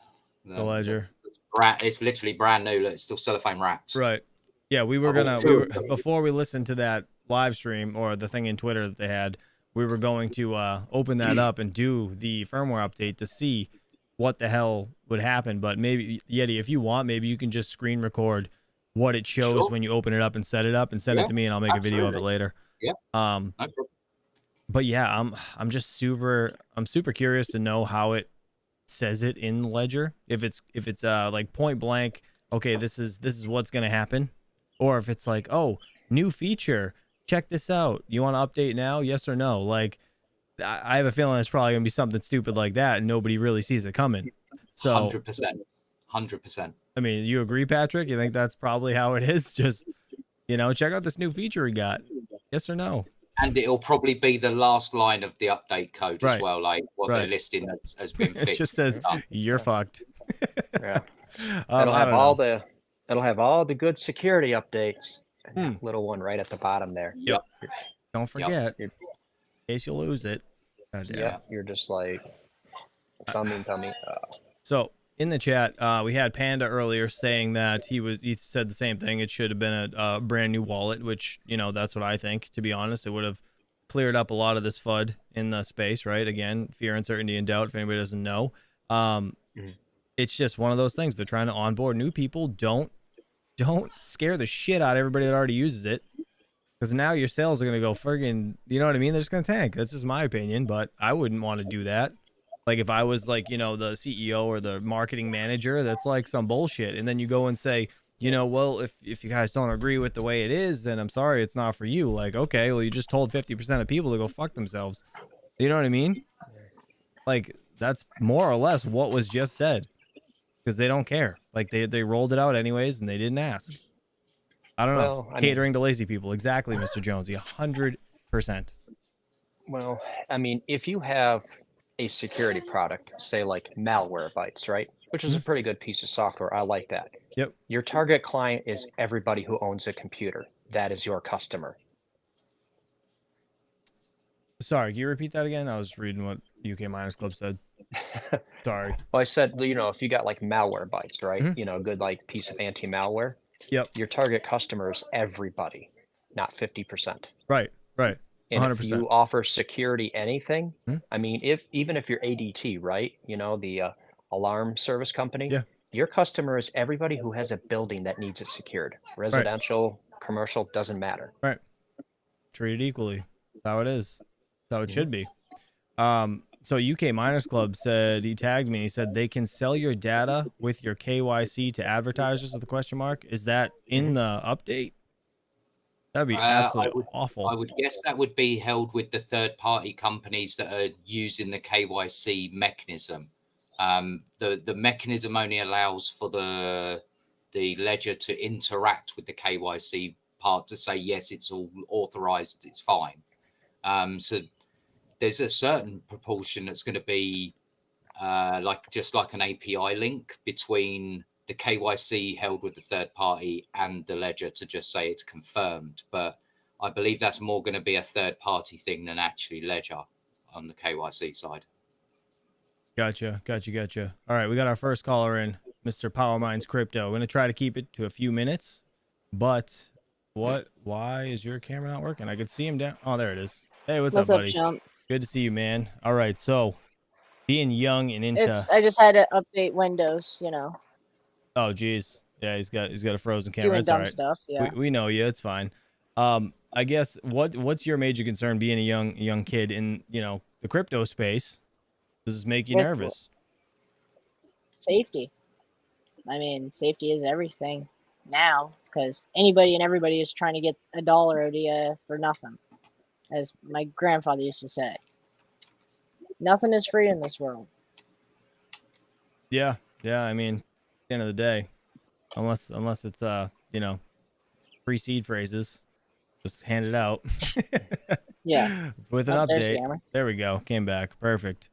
Ledger. It's literally brand new. It's still cellophane wrapped. Right. Yeah, before we listened to that live stream or the thing in Twitter that they had, we were going to open that up and do the firmware update to see what the hell would happen. But maybe, Yeti, if you want, maybe you can just screen record what it shows when you open it up and set it up and send it to me, and I'll make a video of it later. Yeah. But yeah, I'm super curious to know how it says it in Ledger. If it's like point blank, okay, this is what's gonna happen, or if it's like, oh, new feature, check this out. You want to update now? Yes or no? Like, I have a feeling it's probably gonna be something stupid like that, and nobody really sees it coming. So 100%. I mean, you agree, Patrick? You think that's probably how it is? Just, you know, check out this new feature we got. Yes or no? And it'll probably be the last line of the update code as well, like what they're listing has been fixed. It just says you're fucked. Yeah. It'll have all the good security updates. And that little one right at the bottom there. Yep. Don't forget, in case you lose it. Yeah, you're just like, dummy. So in the chat, we had Panda earlier saying that he said the same thing. It should have been a brand new wallet, which, you know, that's what I think. To be honest, it would have cleared up a lot of this FUD in the space, right? Again, fear, uncertainty, and doubt. If anybody doesn't know, it's just one of those things. They're trying to onboard new people. Don't scare the shit out of everybody that already uses it, because now your sales are gonna go friggin', you know what I mean? They're just gonna tank. That's just my opinion, but I wouldn't want to do that. Like, if I was, like, you know, the CEO or the marketing manager, that's like some bullshit. And then you go and say, you know, well, if you guys don't agree with the way it is, then I'm sorry, it's not for you. Like, okay, well, you just told 50% of people to go fuck themselves. You know what I mean? Like, that's more or less what was just said, because they don't care. Like, they rolled it out anyways, and they didn't ask. I don't know. Catering to lazy people. Exactly, Mr. Jonesy. 100%. Well, I mean, if you have a security product, say like Malwarebytes, right? Which is a pretty good piece of software. I like that. Yep. Your target client is everybody who owns a computer. That is your customer. Sorry, can you repeat that again? I was reading what UK Miners Club said. Sorry. Well, I said, you know, if you got like Malwarebytes, right? You know, a good like piece of anti-malware. Yep. Your target customer is everybody, not 50%. Right. And 100%. if you offer security anything, I mean, even if you're ADT, right? You know, the alarm service company. Yeah. Your customer is everybody who has a building that needs it secured. Residential, commercial, doesn't matter. Right. Treated equally. That's how it is. That's how it should be. So UK Miners Club said, he tagged me. He said they can sell your data with your KYC to advertisers with a question mark. Is that in the update? That'd be absolutely awful. I would guess that would be held with the third-party companies that are using the KYC mechanism. The mechanism only allows for the ledger to interact with the KYC part to say, yes, it's all authorized, it's fine. So there's a certain proportion that's going to be just like an API link between the KYC held with the third party and the ledger to just say it's confirmed. But I believe that's more going to be a third party thing than actually ledger on the KYC side. Gotcha. All right, we got our first caller in, Mr. Powerminds Crypto. We're going to try to keep it to a few minutes, but why is your camera not working? I could see him down. Oh, there it is. Hey, what's up, buddy? Chump? Good to see you, man. All right, so being young and into... I just had to update Windows, you know. Oh, geez. Yeah, he's got a frozen camera. Doing it's dumb all right. stuff, yeah. We know you. It's fine. I guess what's your major concern being a young kid in, you know, the crypto space? Does this make you nervous? Safety. I mean, safety is everything now, because anybody and everybody is trying to get $1 out of you for nothing, as my grandfather used to say. Nothing is free in this world. Yeah. I mean, at the end of the day, unless it's you know, free seed phrases, just hand it out. Yeah. With an update. There we go. Came back. Perfect.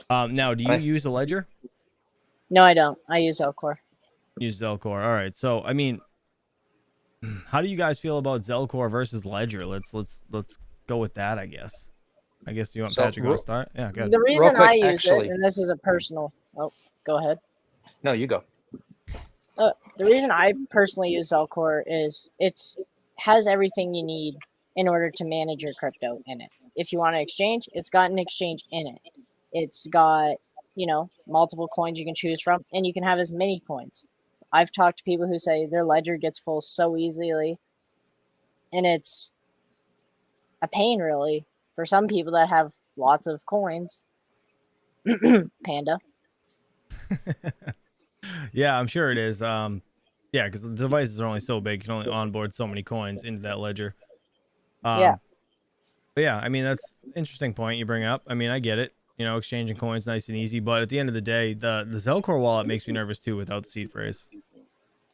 Now, do you use a Ledger? No, I don't. I use Zelcore. Use Zelcore. All right. So, I mean, How do you guys feel about Zelcore versus Ledger? Let's go with that, I guess. You want Patrick to start? Yeah, go ahead. The reason quick, I use actually, it, and this is a personal. Oh, go ahead. No, you go. The reason I personally use Zelcore is it's has everything you need in order to manage your crypto in it. If you want to exchange, it's got an exchange in it. It's got, multiple coins you can choose from, and you can have as many coins. I've talked to people who say their ledger gets full so easily, and it's a pain, really, for some people that have lots of coins. Panda. Yeah, I'm sure it is. Yeah, because the devices are only so big. You can only onboard so many coins into that ledger. Yeah. But yeah, I mean, that's an interesting point you bring up. I mean, I get it. Exchanging coins nice and easy. But at the end of the day, the Zelcore wallet makes me nervous too without the seed phrase.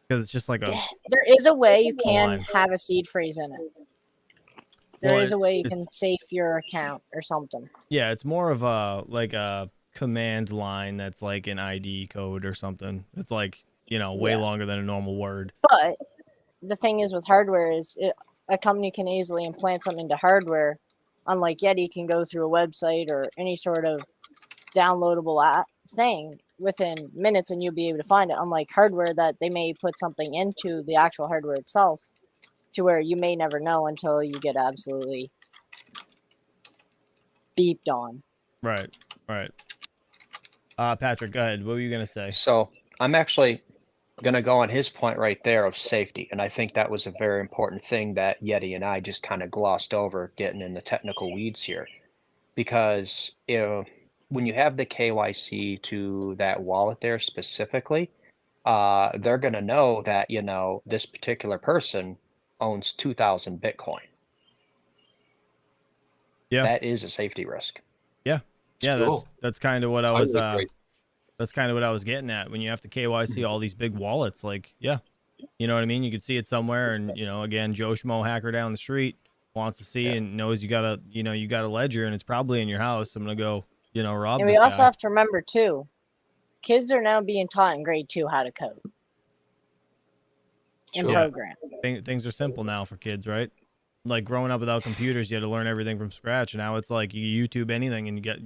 Because it's just like a... There is a way you can have a seed phrase in it. There is a way you can safe your account or something. Yeah, it's more of a command line that's like an ID code or something. It's like, way longer than a normal word. But the thing is with hardware is a company can easily implant something into hardware. Unlike Yeti, you can go through a website or any sort of downloadable app thing within minutes and you'll be able to find it. Unlike hardware that they may put something into the actual hardware itself to where you may never know until you get absolutely beeped on. Right. Patrick, go ahead. What were you going to say? So I'm actually going to go on his point right there of safety. And I think that was a very important thing that Yeti and I just kind of glossed over getting in the technical weeds here. Because when you have the KYC to that wallet there specifically, they're going to know that, this particular person owns 2,000 Bitcoin. Yeah. That is a safety risk. Yeah. Yeah, Sure. that's kind of what I was that's kind of what I was getting at. When you have to KYC all these big wallets, like, yeah, you know what I mean? You can see it somewhere, and again, Joe Schmo hacker down the street wants to see and knows you got a ledger, and it's probably in your house. I'm gonna go, rob. And we also have to remember too, kids are now being taught in grade 2 how to code and program. Things are simple now for kids, right? Like growing up without computers, you had to learn everything from scratch. Now it's like you YouTube anything and you get,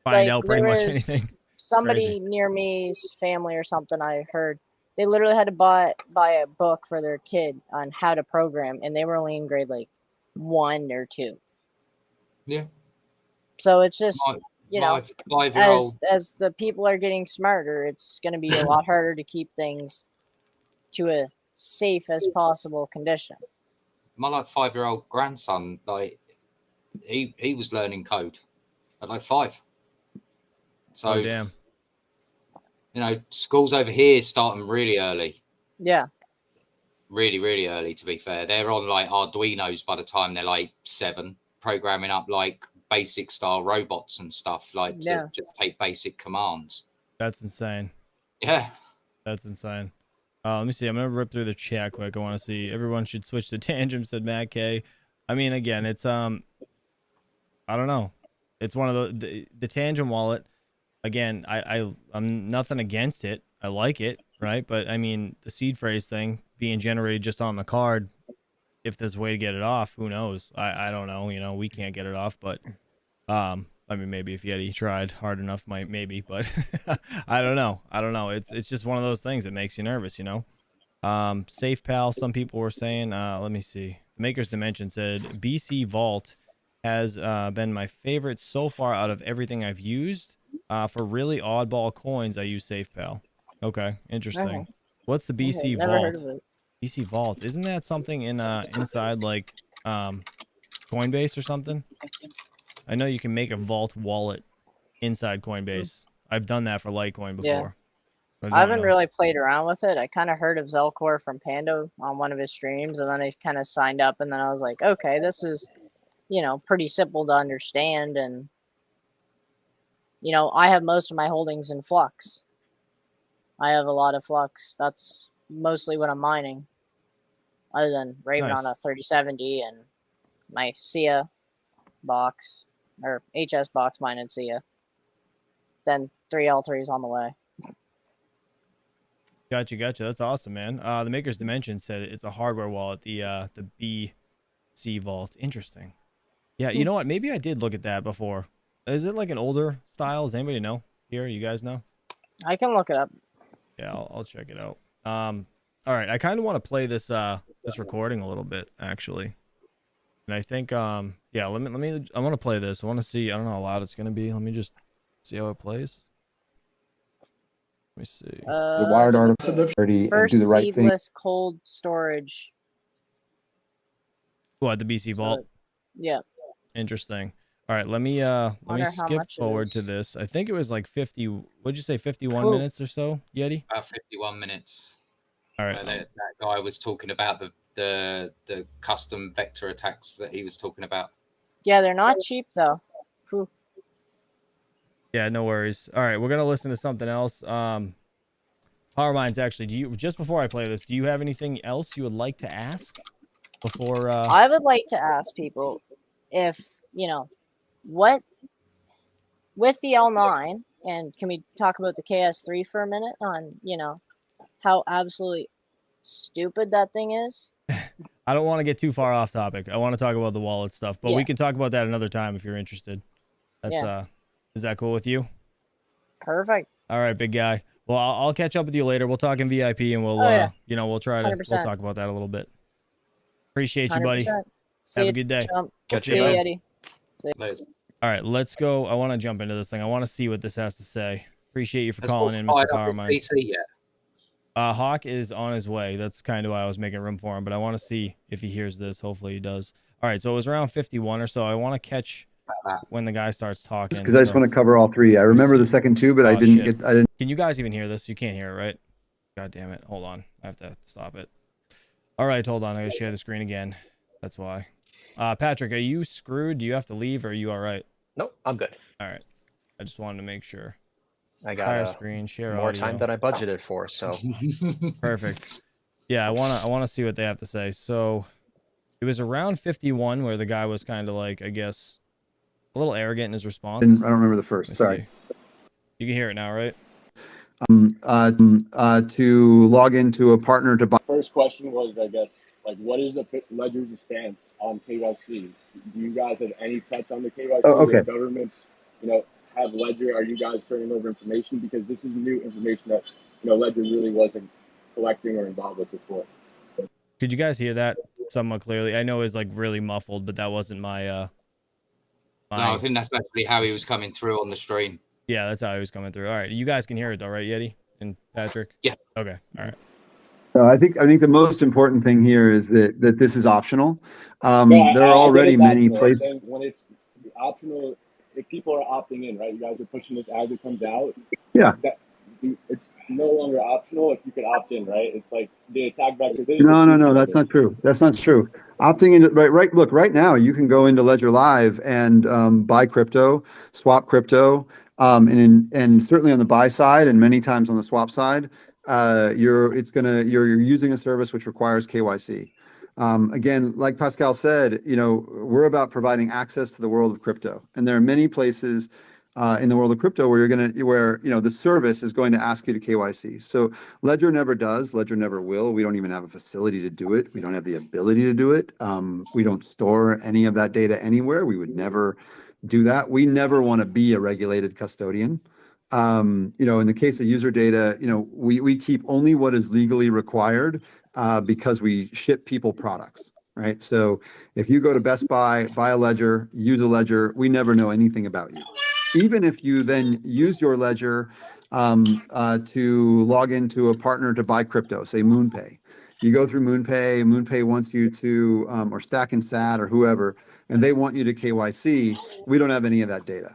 find out pretty much anything. Somebody near me's family or something, I heard, they literally had to buy a book for their kid on how to program, and they were only in grade like 1 or 2. Yeah. So it's just, my 5-year-old... as the people are getting smarter, it's going to be a lot harder to keep things to a safe as possible condition. My 5-year-old grandson, he was learning code at 5. So, damn. Schools over here start them really early. Yeah. Really, really early, to be fair. They're on Arduinos by the time they're 7, programming up basic style robots and stuff, to just take basic commands. That's insane. Yeah. That's insane. Let me see. I'm gonna rip through the chat quick. I want to see. Everyone should switch to Tangent, said Matt K. I mean, again, it's I don't know. It's one of the Tangent wallet. Again, I'm nothing against it. I like it, right? But I mean, the seed phrase thing being generated just on the card. If there's a way to get it off, who knows? I don't know. We can't get it off, but I mean, maybe if Yeti tried hard enough, maybe, but I don't know. It's just one of those things that makes you nervous, Safe Pal, some people were saying, let me see. Maker's Dimension said, BC Vault has been my favorite so far out of everything I've used. For really oddball coins, I use Safe Pal. Okay, interesting. What's the BC Vault? Never heard of it. BC Vault, isn't that something in inside Coinbase or something? I know you can make a Vault wallet inside Coinbase. I've done that for Litecoin before. Yeah. I haven't really played around with it. I kind of heard of Zelcore from Panda on one of his streams, and then I kind of signed up, and then I was like, okay, this is, pretty simple to understand, and, I have most of my holdings in Flux. I have a lot of Flux. That's mostly what I'm mining, other than Raven on a 3070 and my SIA box. Or HS box mined SIA. Then 3L3 is on the way. Gotcha. That's awesome, man. The Maker's Dimension said it's a hardware wallet, the BC Vault. Interesting. Yeah, you know what? Maybe I did look at that before. Is it like an older style? Does anybody know here? You guys know? I can look it up. Yeah, I'll check it out. All right, I kind of want to play this this recording a little bit actually, and I think yeah, let me I want to play this. I want to see. I don't know how loud it's gonna be. Let me just see how it plays. Let me see. The wired article and do the right thing. Seedless cold storage. What, the BC Vault? Yeah. Interesting. All right, let me skip forward to this. I think it was like 50. What'd you say? 51 minutes or so, Yeti? 51 minutes. All right. That guy was talking about the custom vector attacks that he was talking about. Yeah, they're not cheap though. Cool. Yeah, no worries. All right, we're gonna listen to something else. PowerMinds, actually, just before I play this, do you have anything else you would like to ask before? I would like to ask people if what with the L9, and can we talk about the KS3 for a minute on how absolutely stupid that thing is? I don't want to get too far off topic. I want to talk about the wallet stuff, but we can talk about that another time if you're interested. That's is that cool with you? Perfect. All right, big guy. Well, I'll catch up with you later. We'll talk in VIP and we'll we'll try to 100%. we'll talk about that a little bit. Appreciate you, buddy. 100%. Have a good day. Catch See you, Eddie. All right, let's go. I want to jump into this thing. I want to see what this has to say. Appreciate you for calling in, Mr. PowerMinds. Hawk is on his way. That's kind of why I was making room for him, but I want to see if he hears this. Hopefully he does. All right, so it was around 51 or so. I want to catch when the guy starts talking. Because I just want to cover all three. I remember the second two, but I didn't. Can you guys even hear this? You can't hear it, right? God damn it. Hold on. I have to stop it. All right, hold on. I gotta share the screen again. That's why. Patrick, are you screwed? Do you have to leave, or are you all right? Nope, I'm good. All right. I just wanted to make sure. I got screen share more audio. time than I budgeted for, so perfect. Yeah, I wanna see what they have to say. So it was around 51 where the guy was kind of like, I guess, a little arrogant in his response. I don't remember the first. Sorry. See. You can hear it now, right? To log into a partner to buy. First question was, I guess, like, what is the Ledger's stance on KYC? Do you guys have any touch on the KYC? Oh, okay. The governments, have Ledger? Are you guys turning over information? Because this is new information that, Ledger really wasn't collecting or involved with before. Could you guys hear that somewhat clearly? I know it was like really muffled, but that wasn't my. No, I think that's actually how he was coming through on the stream. Yeah, that's how he was coming through. All right, you guys can hear it though, right, Yeti and Patrick? Yeah. Okay. All right. I think the most important thing here is that this is optional. There are already many places. When it's optional, if people are opting in, right? You guys are pushing this as it comes out. Yeah. It's no longer optional if you could opt in, right? It's like the attack vector. No, that's not true. That's not true. Opting into right. Look, right now you can go into Ledger Live and buy crypto, swap crypto, and certainly on the buy side and many times on the swap side, you're using a service which requires KYC. Again, like Pascal said, we're about providing access to the world of crypto, and there are many places in the world of crypto where the service is going to ask you to KYC. So Ledger never does. Ledger never will. We don't even have a facility to do it. We don't have the ability to do it. We don't store any of that data anywhere. We would never do that. We never want to be a regulated custodian. In the case of user data, we keep only what is legally required because we ship people products, right? So if you go to Best Buy, buy a Ledger, use a Ledger, we never know anything about you. Even if you then use your Ledger to log into a partner to buy crypto, say MoonPay. You go through MoonPay, MoonPay wants you to, or Stack and Sat or whoever, and they want you to KYC. We don't have any of that data.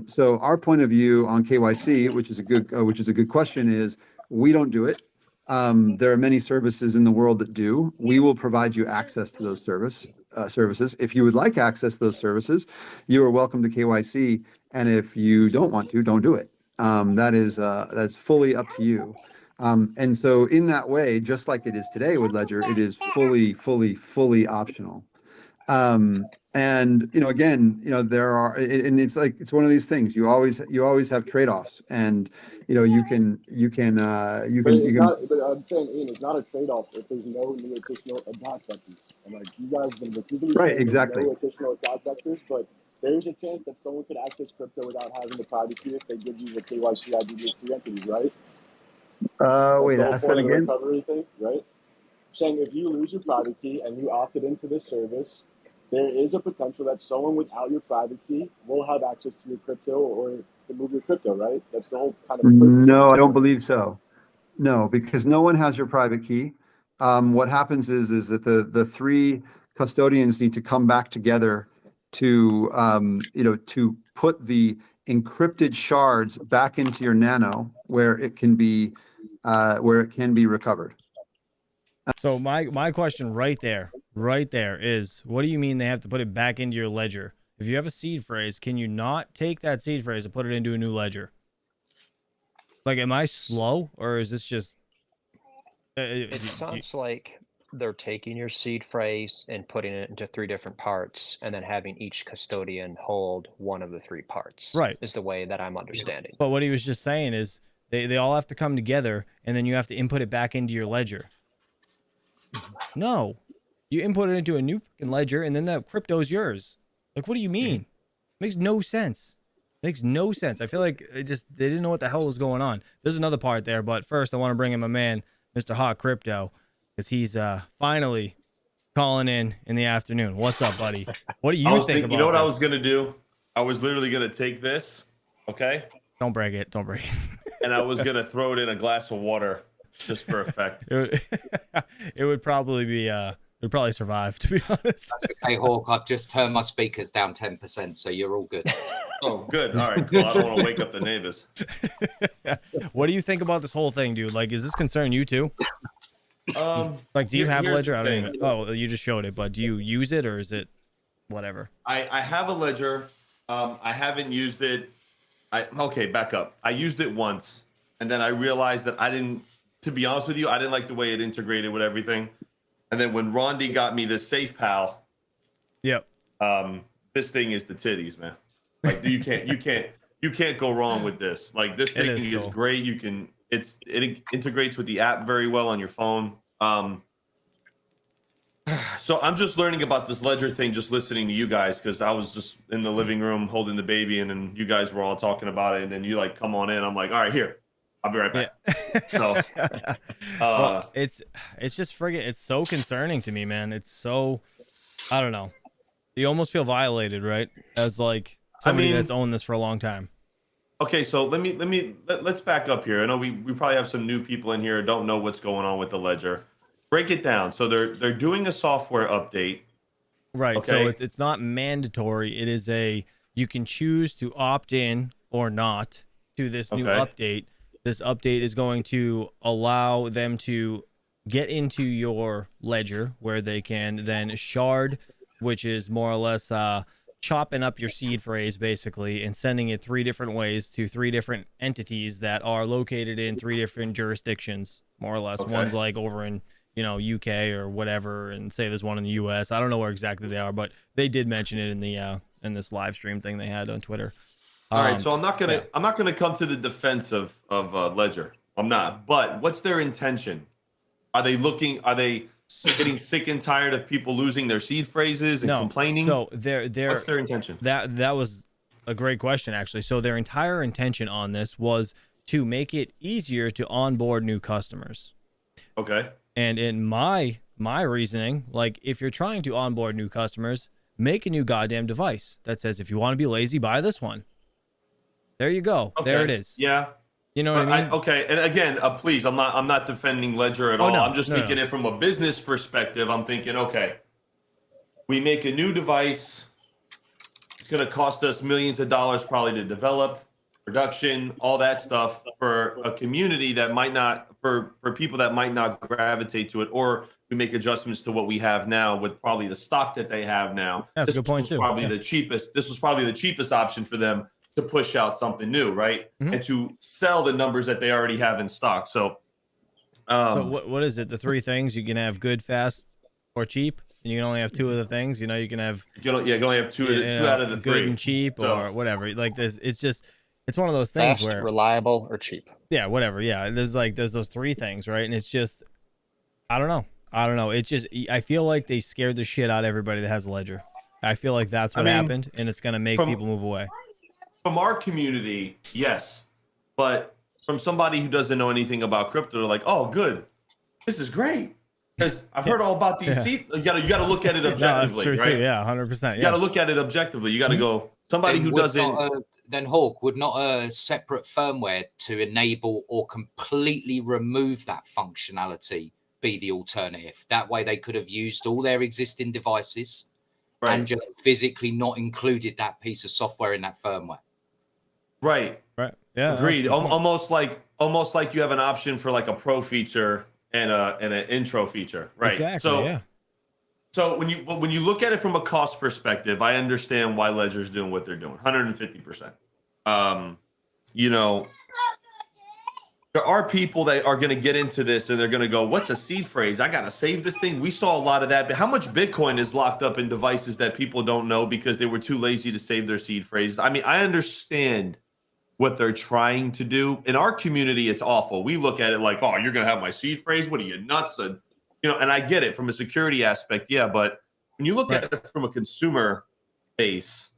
So our point of view on KYC, which is a good question, is we don't do it. There are many services in the world that do. We will provide you access to those services. If you would like access to those services, you are welcome to KYC. And if you don't want to, don't do it. That's fully up to you. And so in that way, just like it is today with Ledger, it is fully optional. And again, there are, and it's like it's one of these things. You always have trade-offs, and you can. But it's not. But I'm saying, Ian, it's not a trade-off if there's no new additional attack vectors. And like you guys have been repeatedly saying, exactly. no additional attack vectors, but there's a chance that someone could access crypto without having the private key if they give you the KYC IDs3 entities, right? Wait, ask that again. Recovery thing, right? Saying if you lose your private key and you opted into this service, there is a potential that someone without your private key will have access to your crypto or to move your crypto, right? That's the whole kind of purpose. No, I don't believe so. No, because no one has your private key. What happens is that the three custodians need to come back together to to put the encrypted shards back into your Nano where it can be recovered. So my question right there is, what do you mean they have to put it back into your ledger? If you have a seed phrase, can you not take that seed phrase and put it into a new ledger? Like, am I slow, or is this just? It sounds like they're taking your seed phrase and putting it into 3 different parts, and then having each custodian hold one of the 3 parts. Right. Is the way that I'm understanding. But what he was just saying is they all have to come together, and then you have to input it back into your ledger. No, you input it into a new fucking ledger, and then that crypto is yours. Like, what do you mean? Makes no sense. Makes no sense. I feel like they didn't know what the hell was going on. There's another part there, but first I want to bring in my man, Mr. Hot Crypto, because he's finally calling in the afternoon. What's up, buddy? What do you think about You know what this? I was gonna do? I was literally gonna take this, okay? Don't break it. Don't break it. And I was gonna throw it in a glass of water just for effect. It would probably be it would probably survive, to be honest. Hey Hawk, I've just turned my speakers down 10%, so you're all good. Oh, good. All right, cool. I don't want to wake up the neighbors. What do you think about this whole thing, dude? Like, is this concern you too? Like, do you have Ledger? I don't even. Oh, you just showed it, but do you use it, or is it whatever? I have a Ledger. I haven't used it. Okay, back up. I used it once, and then I realized that I didn't. To be honest with you, I didn't like the way it integrated with everything. And then when Rondi got me this Safe Pal, yep. This thing is the titties, man. Like, you can't go wrong with this. Like, this thing is great. It integrates with the app very well on your phone. So I'm just learning about this Ledger thing, just listening to you guys, because I was just in the living room holding the baby, and then you guys were all talking about it, and then you like come on in. I'm like, all right, here, I'll be right back. Yeah. So well, it's just friggin', it's so concerning to me, man. It's so, I don't know. You almost feel violated, right? As like somebody that's owned this for a long time. Okay, so let's back up here. I know we probably have some new people in here who don't know what's going on with the Ledger. Break it down. So they're doing a software update. Right. Okay. So it's not mandatory. It is you can choose to opt in or not to this new update. This update is going to allow them to get into your ledger, where they can then shard, which is more or less chopping up your seed phrase basically and sending it 3 different ways to 3 different entities that are located in 3 different jurisdictions, more or less. One's like over in UK or whatever, and say there's one in the US. I don't know where exactly they are, but they did mention it in the in this live stream thing they had on Twitter. All right, so I'm not gonna come to the defense of Ledger. I'm not. But what's their intention? Are they getting sick and tired of people losing their seed phrases and complaining? So what's their intention? That was a great question, actually. So their entire intention on this was to make it easier to onboard new customers. Okay. And in my reasoning, like, if you're trying to onboard new customers, make a new goddamn device that says, if you want to be lazy, buy this one. There you go. Okay. There it is. Yeah. You know what I mean? Okay. And again, please, I'm not defending Ledger at all. No, I'm just thinking it from a business perspective. I'm thinking, okay, we make a new device. It's going to cost us millions of dollars probably to develop, production, all that stuff, for a community that might not, for people that might not gravitate to it, or we make adjustments to what we have now with probably the stock that they have now. That's a good point too. Probably the cheapest. This was probably the cheapest option for them to push out something new, right? Mm-hmm. And to sell the numbers that they already have in stock. So, so what is it? The 3 things you can have: good, fast, or cheap. and you can only have two of the things. You know, you can have you can only have two out of the good three. and cheap or whatever. Like this, it's one of those things Fast, where reliable, or cheap. Yeah, whatever. Yeah, there's those three things, right? And it's just, I don't know. It's just, I feel like they scared the shit out of everybody that has a Ledger. I feel like that's what happened, and it's gonna make people move away. From our community, yes, but from somebody who doesn't know anything about crypto, they're like, "Oh, good, this is great." Because I've heard all about these seats. You gotta look at it objectively, no, that's true right? Too. Yeah, 100%. You gotta look at it objectively. You gotta go. Somebody who doesn't. Then Hawk, would not a separate firmware to enable or completely remove that functionality be the alternative? That way they could have used all their existing devices and just physically not included that piece of software in that firmware. Right. Yeah. Agreed. Almost like you have an option for like a pro feature and an intro feature. Right. Exactly. So when you look at it from a cost perspective, I understand why Ledger's doing what they're doing, 150%. You know, there are people that are going to get into this and they're going to go, "What's a seed phrase? I got to save this thing." We saw a lot of that. But how much Bitcoin is locked up in devices that people don't know because they were too lazy to save their seed phrases? I mean, I understand what they're trying to do. In our community, it's awful. We look at it like, "Oh, you're going to have my seed phrase? What are you, nuts?" And and I get it from a security aspect, yeah, but when you look at it from a consumer base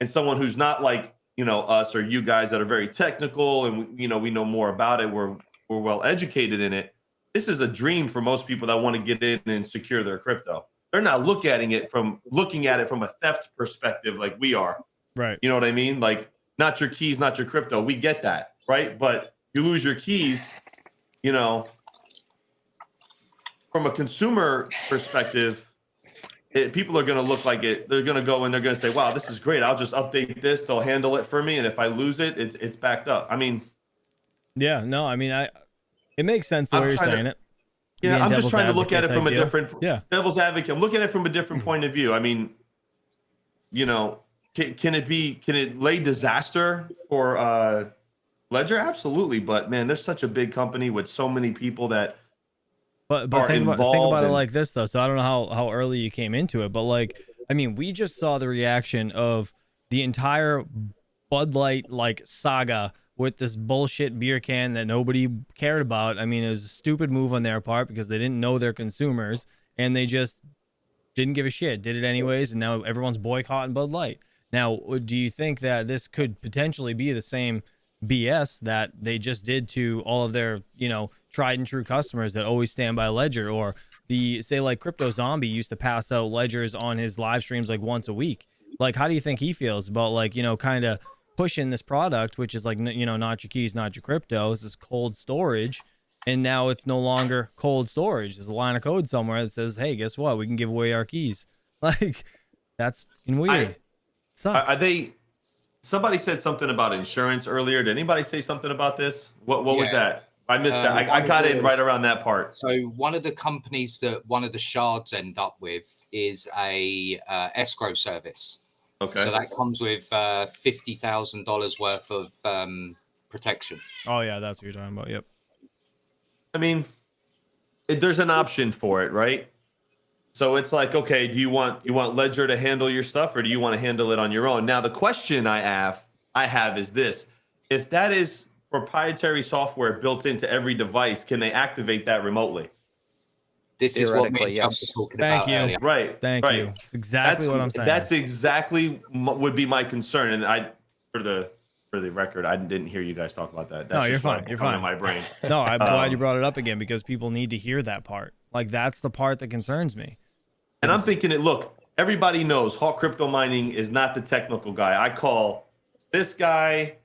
and someone who's not like, us or you guys that are very technical and, we know more about it, we're well educated in it. This is a dream for most people that want to get in and secure their crypto. They're not looking at it from a theft perspective like we are. Right. You know what I mean? Like, not your keys, not your crypto. We get that, right? But you lose your keys, from a consumer perspective, people are going to look like it. They're going to go and they're going to say, "Wow, this is great. I'll just update this. They'll handle it for me. And if I lose it, it's backed up." I mean, yeah, no, I mean, it makes sense the way you're saying it. Yeah, I'm just trying to look at it from a different devil's advocate. I'm looking at it from a different point of view. I mean, can it lay disaster for Ledger? Absolutely. But man, there's such a big company with so many people that But think about it like this though. So I don't know how early you came into it, but like, I mean, we just saw the reaction of the entire Bud Light saga with this bullshit beer can that nobody cared about. I mean, it was a stupid move on their part because they didn't know their consumers and they just didn't give a shit, did it anyways, and now everyone's boycotting Bud Light. Now, do you think that this could potentially be the same BS that they just did to all of their, tried and true customers that always stand by Ledger? Or say like Crypto Zombie used to pass out ledgers on his live streams like once a week. Like, how do you think he feels about kind of pushing this product, which is like, not your keys, not your crypto, it's this cold storage, and now it's no longer cold storage. There's a line of code somewhere that says, "Hey, guess what? We can give away our keys." Like, that's fucking weird. Sucks. Somebody said something about insurance earlier. Did anybody say something about this? What was that? I missed that. I got in right around that part. So one of the companies that one of the shards end up with is a escrow service. Okay. So that comes with $50,000 worth of protection. Oh yeah, that's what you're talking about. Yep. I mean, there's an option for it, right? So it's like, okay, do you want Ledger to handle your stuff, or do you want to handle it on your own? Now, the question I have is this: if that is proprietary software built into every device, can they activate that remotely? This is what me and Chuck were talking about earlier. Right. Thank you. Exactly what I'm saying. That's exactly would be my concern. And for the record, I didn't hear you guys talk about that. That's you're fine. You're fine. In my brain. No, I'm glad you brought it up again because people need to hear that part. Like, that's the part that concerns me. And I'm thinking look, everybody knows Hawk Crypto Mining is not the technical guy. I call this guy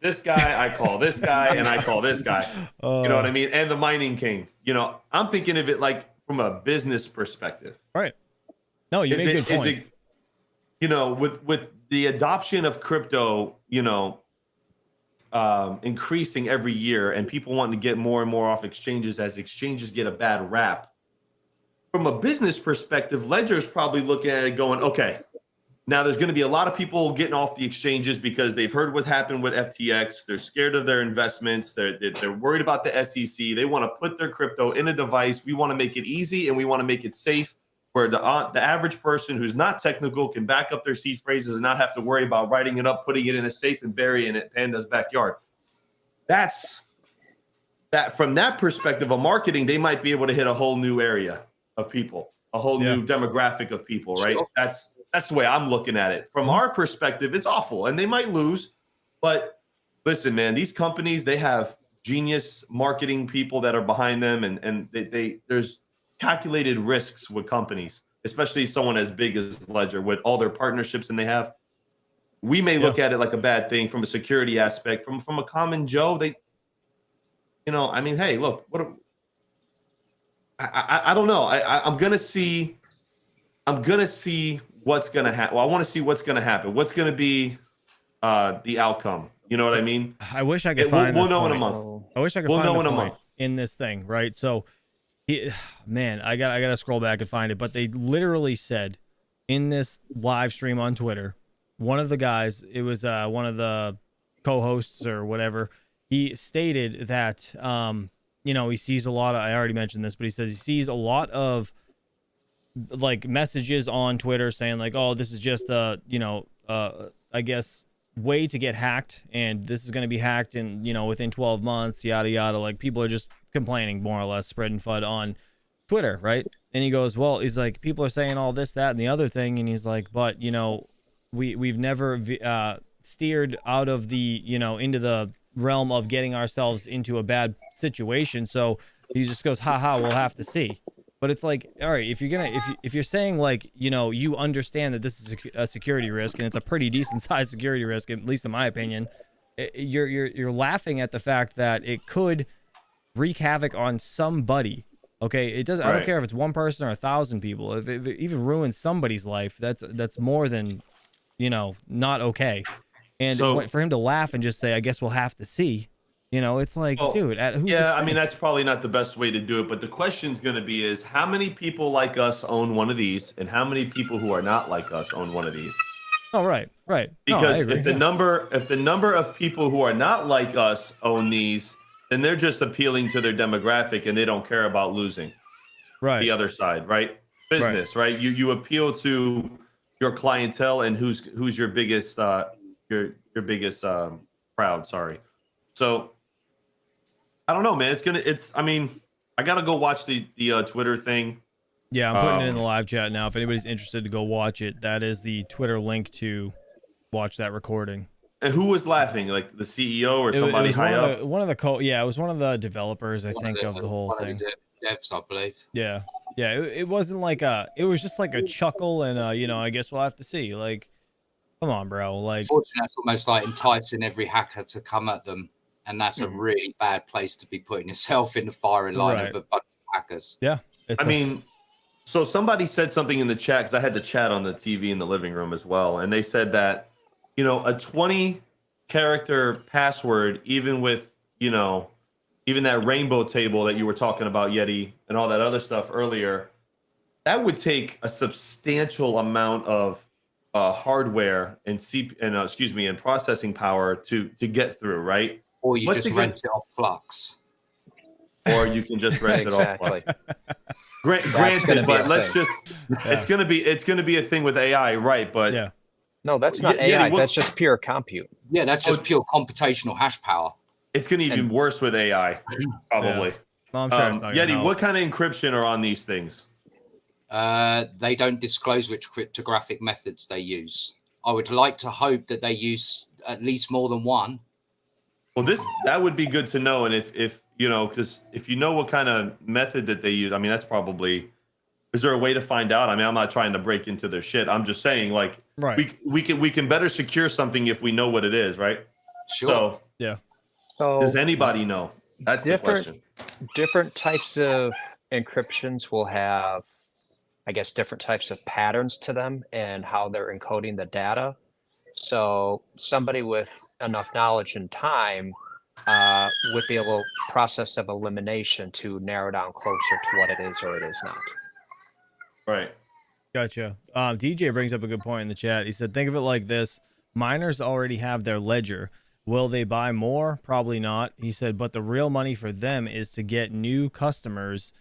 this guy, I call this guy, and I call this guy. You know what I mean? And the mining king. I'm thinking of it like from a business perspective. Right. No, you make good points. With the adoption of crypto, increasing every year and people wanting to get more and more off exchanges as exchanges get a bad rap. From a business perspective, Ledger's probably looking at it going, okay, now there's going to be a lot of people getting off the exchanges because they've heard what happened with FTX. They're scared of their investments. They're worried about the SEC. They want to put their crypto in a device. We want to make it easy and we want to make it safe where the average person who's not technical can back up their seed phrases and not have to worry about writing it up, putting it in a safe and burying it in Panda's backyard. That's that from that perspective of marketing, they might be able to hit a whole new area of people, a whole new demographic of people, right? Sure. That's the way I'm looking at it. From our perspective, it's awful and they might lose. But listen, man, these companies, they have genius marketing people that are behind them, and there's calculated risks with companies, especially someone as big as Ledger with all their partnerships and they have. We may look at it like a bad thing from a security aspect. From a common Joe, they, I mean, hey, look, I don't know. I'm gonna see what's gonna happen. Well, I want to see what's gonna happen. What's gonna be the outcome? You know what I mean? I wish I could find. We'll know in a month. I wish I could find the point in this thing, right? So, man, I gotta scroll back and find it. But they literally said in this live stream on Twitter, one of the guys, it was one of the co-hosts or whatever, he stated that he sees a lot of, I already mentioned this, but he says he sees a lot of like messages on Twitter saying like, oh, this is just a I guess way to get hacked, and this is going to be hacked in within 12 months, yada yada. Like, people are just complaining, more or less, spreading FUD on Twitter, right? And he goes, well, he's like, people are saying all this, that, and the other thing, and he's like, but we've never steered out of the into the realm of getting ourselves into a bad situation. So he just goes, haha, we'll have to see. But it's like, all right, if you're saying like, you understand that this is a security risk, and it's a pretty decent sized security risk, at least in my opinion, you're laughing at the fact that it could wreak havoc on somebody. Okay, it doesn't. Right. I don't care if it's one person or 1,000 people. If it even ruins somebody's life, that's more than not okay. And so, for him to laugh and just say, I guess we'll have to see. It's like, dude, at whose expense? I mean, that's probably not the best way to do it. But the question's going to be is how many people like us own one of these, and how many people who are not like us own one of these? Oh, right. Because if the number of people who are not like us own these, then they're just appealing to their demographic and they don't care about losing. Right. The other side, right? Business, right? You appeal to your clientele and who's your biggest your biggest crowd. Sorry. So I don't know, man. I mean, I gotta go watch the Twitter thing. Yeah, I'm putting it in the live chat now. If anybody's interested to go watch it, that is the Twitter link to watch that recording. And who was laughing? Like the CEO or somebody high up? It was one of the developers, I think, of the whole thing. Devs, I believe. Yeah. It wasn't like it was just like a chuckle and I guess we'll have to see. Like, come on, bro. Like, unfortunately, that's almost like enticing every hacker to come at them, and that's a really bad place to be putting yourself in the firing line of a bunch of hackers. Yeah. So somebody said something in the chat, because I had the chat on the TV in the living room as well, and they said that a 20-character password, even with even that rainbow table that you were talking about, Yeti, and all that other stuff earlier, that would take a substantial amount of hardware and and processing power to get through, right? Or you just rent it off Flux. Or you can just rent it off Flux. Granted, but it's gonna be a thing with AI, right? But yeah. No, that's not AI. That's just pure compute. Yeah, that's just pure computational hash power. It's going to be even worse with AI, probably. Yeah. Well, I'm sure it's not Yeti, what kind of encryption are on these things? They don't disclose which cryptographic methods they use. I would like to hope that they use at least more than one. Well, that would be good to know. And if because if you know what kind of method that they use, I mean, that's probably. Is there a way to find out? I mean, I'm not trying to break into their shit. I'm just saying, like, we can better secure something if we know what it is, right? Sure. So, yeah. So does anybody know? That's the question. Different types of encryptions will have, I guess, different types of patterns to them and how they're encoding the data. So somebody with enough knowledge and time would be able to process of elimination to narrow down closer to what it is or it is not. Right. Gotcha. DJ brings up a good point in the chat. He said, think of it like this. Miners already have their ledger. Will they buy more? Probably not. He said, but the real money for them is to get new customers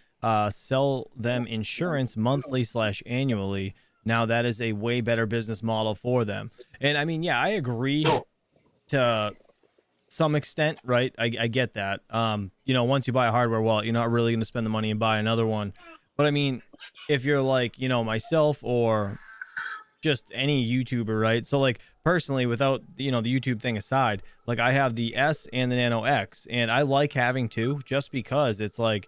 sell them insurance monthly/annually. Now that is a way better business model for them. And I mean, yeah, I agree to some extent, right? I get that. You know, once you buy a hardware wallet, you're not really going to spend the money and buy another one. But I mean, if you're like, you know, myself or just any YouTuber, right? So like personally, without, you know, the YouTube thing aside, like I have the S and the Nano X, and I like having two just because it's like,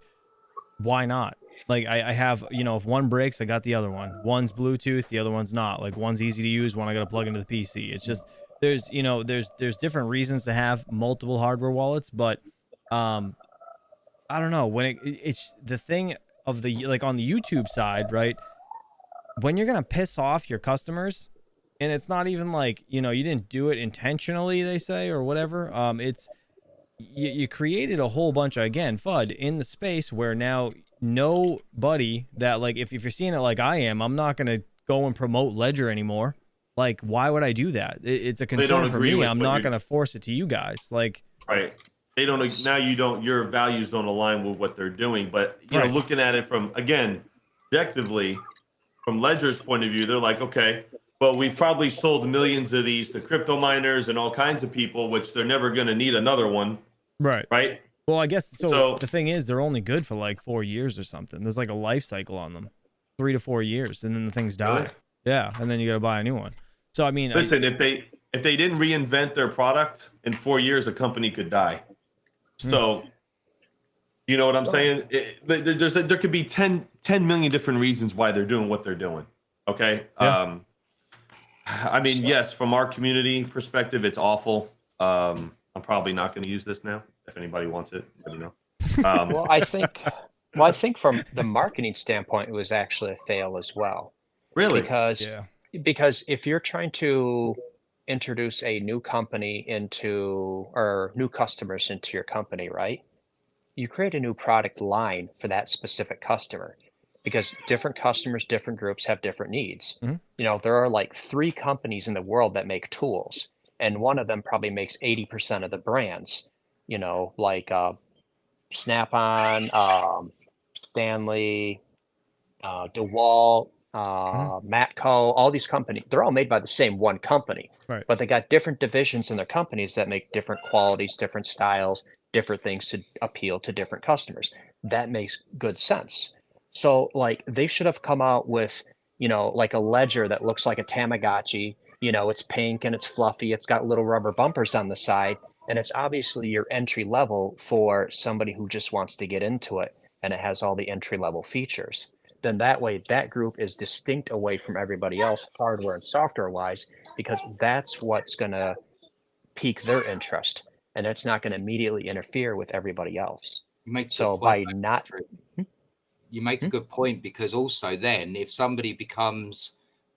why not? Like I have, you know, if one breaks, I got the other one. One's Bluetooth, the other one's not. Like one's easy to use, one I got to plug into the PC. It's just there's, you know, there's different reasons to have multiple hardware wallets, but I don't know, when it's the thing of the, like on the YouTube side, right? When you're gonna piss off your customers, and it's not even like, you know, you didn't do it intentionally, they say, or whatever. It's you created a whole bunch of, again, FUD in the space where now nobody that, like, if you're seeing it like I am, I'm not gonna go and promote Ledger anymore. Like, why would I do that? It's a concern for me. I'm not gonna force it to you guys. Like, right. They don't, now you don't, your values don't align with what they're doing. But you know, looking at it from, again, objectively, from Ledger's point of view, they're like, okay, well, we've probably sold millions of these to crypto miners and all kinds of people, which they're never going to need another one. right. Well, I guess So the thing is, they're only good for like 4 years or something. There's like a life cycle on them, 3 to 4 years, and then the things die. Really? Yeah, and then you got to buy a new one. So I mean, listen, if they didn't reinvent their product in 4 years, a company could die. So, you know what I'm saying? There could be 10 million different reasons why they're doing what they're doing. Okay. Yeah. I mean, yes, from our community perspective, it's awful. I'm probably not going to use this now. If anybody wants it, let me know. Well, I think from the marketing standpoint, it was actually a fail as well. Really? Because if you're trying to introduce a new company into, or new customers into your company, right? You create a new product line for that specific customer, because different customers, different groups have different needs. Mm-hmm. You know, there are like 3 companies in the world that make tools, and one of them probably makes 80% of the brands, you know, like Snap-on, Stanley, DeWalt, Matco, all these companies, they're all made by the same one company, right? But they got different divisions in their companies that make different qualities, different styles, different things to appeal to different customers. That makes good sense. So like they should have come out with, you know, like a Ledger that looks like a Tamagotchi, you know, it's pink and it's fluffy, it's got little rubber bumpers on the side, and it's obviously your entry level for somebody who just wants to get into it, and it has all the entry level features. Then that way that group is distinct away from everybody else, hardware and software wise, because that's what's going to pique their interest, and it's not going to immediately interfere with everybody else. You make so by not you make a good point, because also then if somebody becomes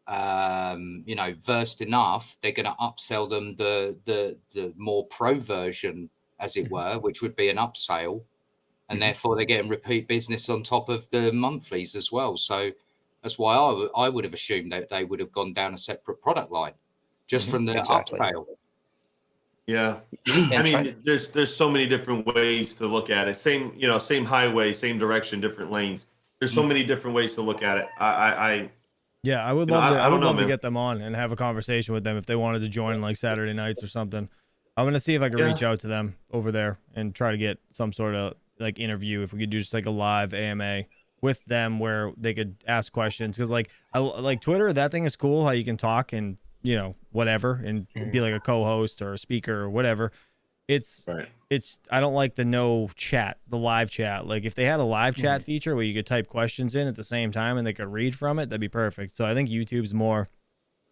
you know, versed enough, they're going to upsell them the more pro version, as it were, which would be an upsale, and therefore they're getting repeat business on top of the monthlies as well. So that's why I would have assumed that they would have gone down a separate product line just from the upsale. Yeah. I mean, there's so many different ways to look at it. Same, you know, same highway, same direction, different lanes. There's so many different ways to look at it. Yeah, I would love to get them on and have a conversation with them if they wanted to join like Saturday nights or something. I'm gonna see if I can reach out to them over there and try to get some sort of like interview. If we could do just like a live AMA with them where they could ask questions, because like I like Twitter, that thing is cool how you can talk and, you know, whatever, and be like a co-host or a speaker or whatever. It's I don't like the the live chat. Like if they had a live chat feature where you could type questions in at the same time and they could read from it, that'd be perfect. So I think YouTube's more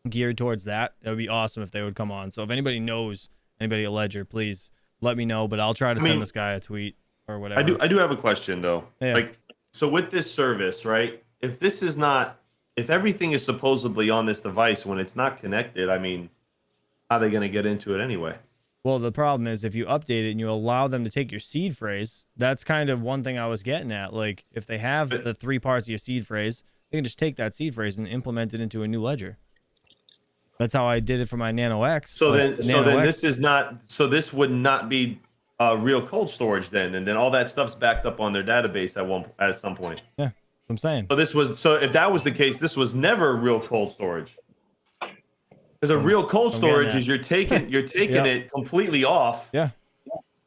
geared towards that. That would be awesome if they would come on. So if anybody knows anybody at Ledger, please let me know, but I'll try to send this guy a tweet or whatever. I do have a question though. Yeah. Like, so with this service, right? If everything is supposedly on this device when it's not connected, I mean, how are they going to get into it anyway? Well, the problem is if you update it and you allow them to take your seed phrase, that's kind of one thing I was getting at. Like if they have the 3 parts of your seed phrase, they can just take that seed phrase and implement it into a new ledger. That's how I did it for my Nano X. So then this would not be real cold storage then, and then all that stuff's backed up on their database at some point. Yeah, I'm saying. So if that was the case, this was never real cold storage. Because a real cold storage is you're taking it completely off. Yeah.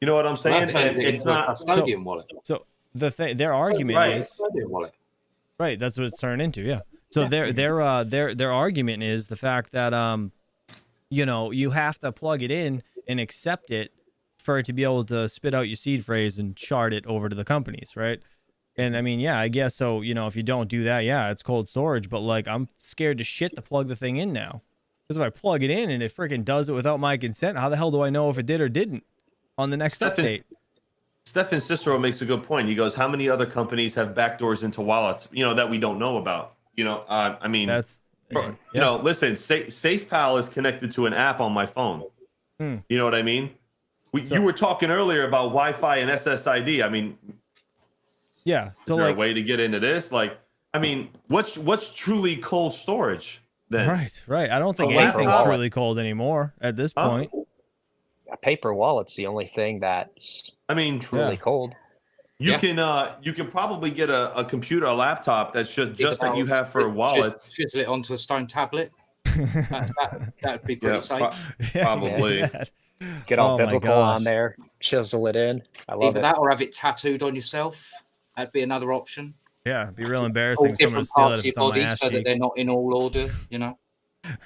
You know what I'm saying? Well, and it's not custodian wallet. So their argument Right. is Wallet. right. That's what it's turned into. Yeah. So their argument is the fact that you have to plug it in and accept it for it to be able to spit out your seed phrase and shard it over to the companies, right? And I mean, yeah, I guess so. If you don't do that, yeah, it's cold storage. But like, I'm scared to shit to plug the thing in now, because if I plug it in and it freaking does it without my consent, how the hell do I know if it did or didn't on the next update? Stefan Cicero makes a good point. He goes, "How many other companies have backdoors into wallets? That we don't know about? I mean, That's listen, SafePal is connected to an app on my phone. You know what I mean? You were talking earlier about Wi-Fi and SSID. I mean, yeah. So is there like a way to get into this? Like, I mean, what's truly cold storage then? Right. I don't think A anything's laptop. really cold anymore at this point. A paper wallet's the only thing that's truly cold. You can probably get a computer, a laptop that's just that you have for wallets. Chisel it onto a stone tablet. That'd be pretty safe. Probably. Get all Oh my biblical gosh. on there, chisel it in. I love Either it. that or have it tattooed on yourself. That'd be another option. Yeah, it'd be real All embarrassing if someone different steal it parts if of your it's on my body ass so that cheek. they're not in all order.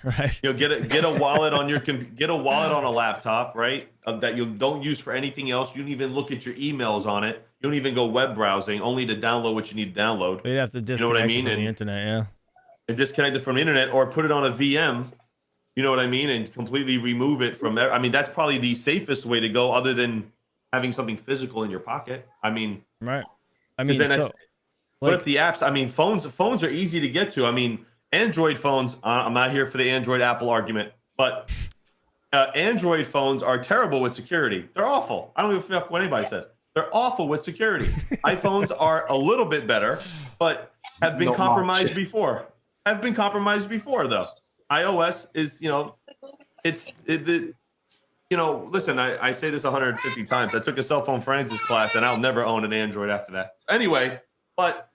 Right. Get a wallet on get a wallet on a laptop, right? That you don't use for anything else. You don't even look at your emails on it. You don't even go web browsing, only to download what you need to download. We'd have to disconnect know what I mean? it from And- the internet, yeah. And disconnect it from the internet, or put it on a VM. You know what I mean? And completely remove it from there. I mean, that's probably the safest way to go, other than having something physical in your pocket. I mean, Right. I 'cause mean, then so, what like, if the apps? I mean, phones are easy to get to. I mean, Android phones. I'm not here for the Android Apple argument, but Android phones are terrible with security. They're awful. I don't give a fuck what anybody says. They're awful with security. iPhones are a little bit better, but have been Not compromised much. before. Have been compromised before, though. iOS is, listen, I say this 150 times. I took a cell phone forensics class, and I'll never own an Android after that. Anyway, but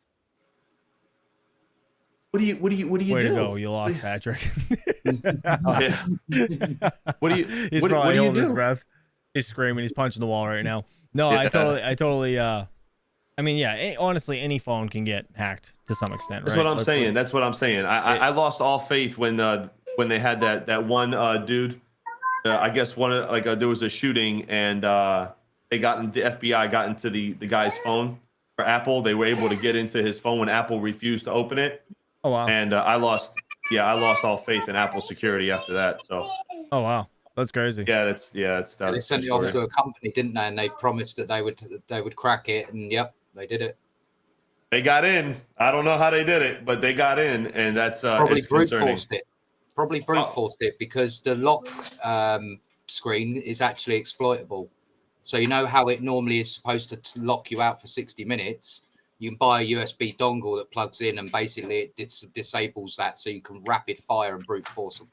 what do you way do? to go. You lost Patrick. Yeah. What do you He's what do probably you holding his do? breath. He's screaming. He's punching the wall right now. No, Yeah. I totally, I mean, yeah, honestly, any phone can get hacked to some extent, That's right? what I'm saying. That's what I'm saying. I lost all faith when they had that one dude. I guess there was a shooting, and the FBI got into the guy's phone for Apple. They were able to get into his phone when Apple refused to open it. Oh, wow. And I lost all faith in Apple security after that. So Oh, wow. That's crazy. that's They sent it off to a company, didn't they? And they promised that they would crack it, and yep, they did it. They got in. I don't know how they did it, but they got in, and that's Probably it's brute concerning. forced it. Probably brute forced it because the lock screen is actually exploitable. So you know how it normally is supposed to lock you out for 60 minutes. You can buy a USB dongle that plugs in, and basically it disables that, so you can rapid fire and brute force them.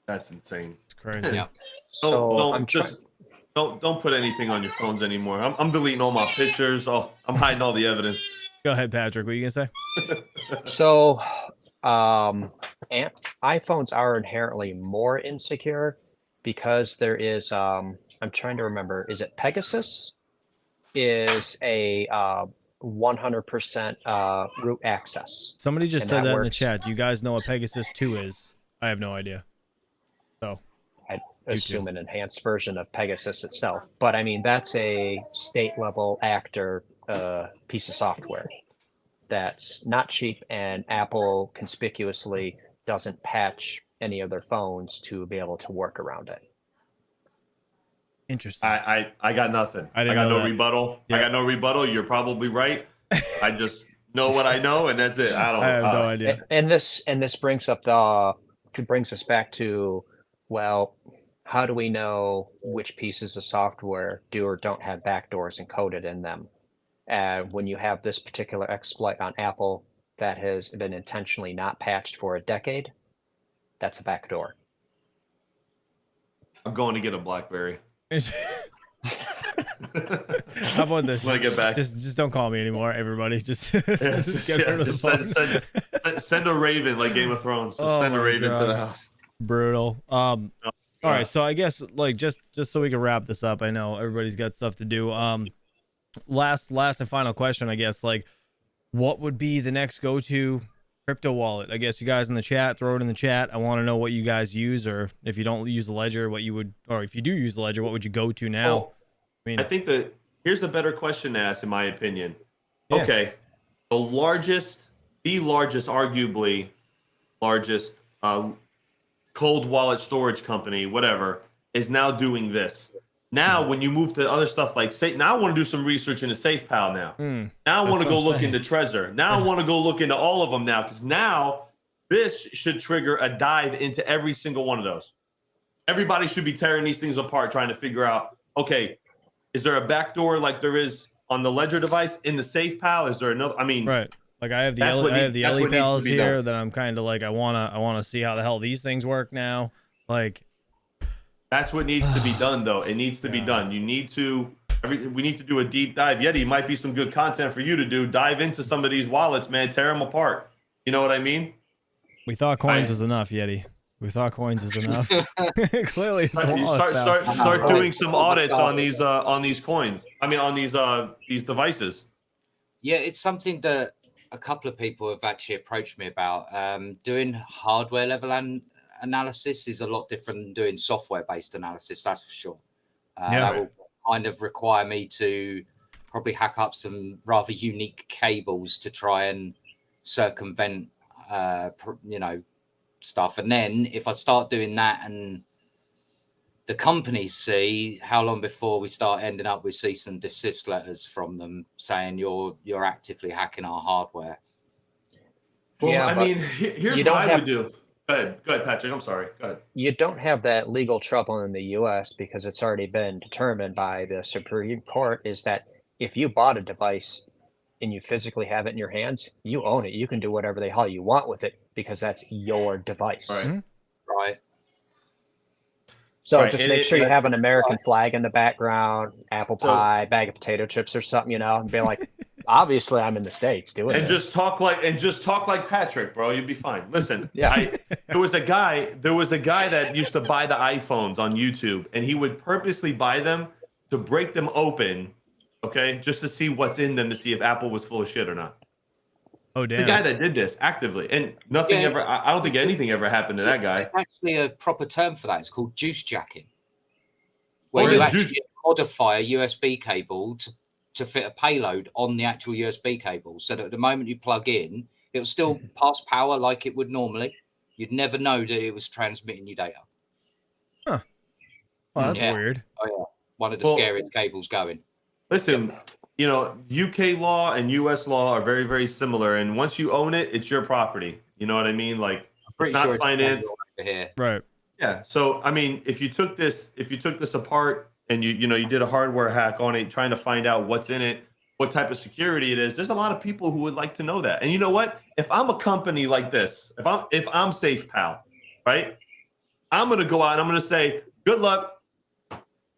That's insane. It's crazy. Yeah. So Don't put anything on your phones anymore. I'm deleting all my pictures. I'm hiding all the evidence. Go ahead, Patrick. What are you going to say? So, iPhones are inherently more insecure because there is, I'm trying to remember, is it Pegasus? Is a 100% root access. Somebody just And said that that in the works. chat. Do you guys know what Pegasus 2 is? I have no idea. So, I assume an enhanced version of Pegasus itself. But I mean, that's a state level actor piece of software that's not cheap, and Apple conspicuously doesn't patch any of their phones to be able to work around it. interesting. I got nothing. I I didn't got know no that. rebuttal. Yeah. I got no rebuttal. You're probably right. I just know what I know, and that's it. I don't. I have no idea. And this brings us back to, well, how do we know which pieces of software do or don't have backdoors encoded in them? When you have this particular exploit on Apple that has been intentionally not patched for a decade, that's a backdoor. I'm going to get a BlackBerry. How about this? When I get back, just don't call me anymore, everybody. Just get rid of the phone. send a raven like Game of Thrones. Just send a raven to the house. Brutal. All right, so I guess like just so we can wrap this up. I know everybody's got stuff to do. Last and final question, I guess, like what would be the next go-to crypto wallet? I guess you guys in the chat, throw it in the chat. I want to know what you guys use, or if you don't use the Ledger, what you would, or if you do use the Ledger, what would you go to now? Well, I think that here's a better question to ask, in my opinion. Yeah. Okay, the largest, arguably largest cold wallet storage company, whatever, is now doing this. Now, when you move to other stuff like now I want to do some research into SafePal now. Now I want to go look into Trezor. Now I want to go look into all of them now, because now this should trigger a dive into every single one of those. Everybody should be tearing these things apart, trying to figure out, okay, is there a backdoor like there is on the Ledger device in the SafePal? Is there another? I mean, right. Like I have the Ellie pals here that I'm kind of like I wanna see how the hell these things work now. Like that's what needs to be done, though. It needs to be done. You need to. We need to do a deep dive. Yeti might be some good content for you to do. Dive into some of these wallets, man. Tear them apart. You know what I mean? We thought coins was enough, Yeti. We thought coins was enough. Clearly, it's start doing some audits on these coins. I mean, on these devices. Yeah, it's something that a couple of people have actually approached me about. Doing hardware level analysis is a lot different than doing software based analysis. That's for sure. That will kind of require me to probably hack up some rather unique cables to try and circumvent, stuff. And then if I start doing that and the companies see, how long before we start ending up with cease and desist letters from them saying you're actively hacking our hardware? Well, yeah, I mean, here's what I would do. Go ahead, Patrick. I'm sorry. Go ahead. You don't have that legal trouble in the U.S. because it's already been determined by the Supreme Court, is that if you bought a device and you physically have it in your hands, you own it. You can do whatever the hell you want with it because that's your device. Right. Right. So just make sure you have an American flag in the background, apple pie, bag of potato chips or something, and be like, obviously I'm in the States doing and this. just talk like Patrick, bro. You'd be fine. Listen, yeah. There was a guy that used to buy the iPhones on YouTube, and he would purposely buy them to break them open, okay, just to see what's in them, to see if Apple was full of shit or not. Oh, damn. The guy that did this actively, and nothing ever. I don't think anything ever happened to that guy. There's actually a proper term for that. It's called juice jacking, where you actually modify a USB cable to fit a payload on the actual USB cable, so that the moment you plug in, it'll still pass power like it would normally. You'd never know that it was transmitting your data. Huh. Well, that's weird. Oh yeah, one of the scariest cables going. Listen. UK law and US law are very, very similar. And once you own it, it's your property. You know what I mean? Like, it's not finance. Right. Yeah. So, I mean, if you took this apart and you did a hardware hack on it, trying to find out what's in it, what type of security it is, there's a lot of people who would like to know that. And you know what? If I'm a company like this, if I'm SafePal, right? I'm going to go out and I'm going to say, good luck.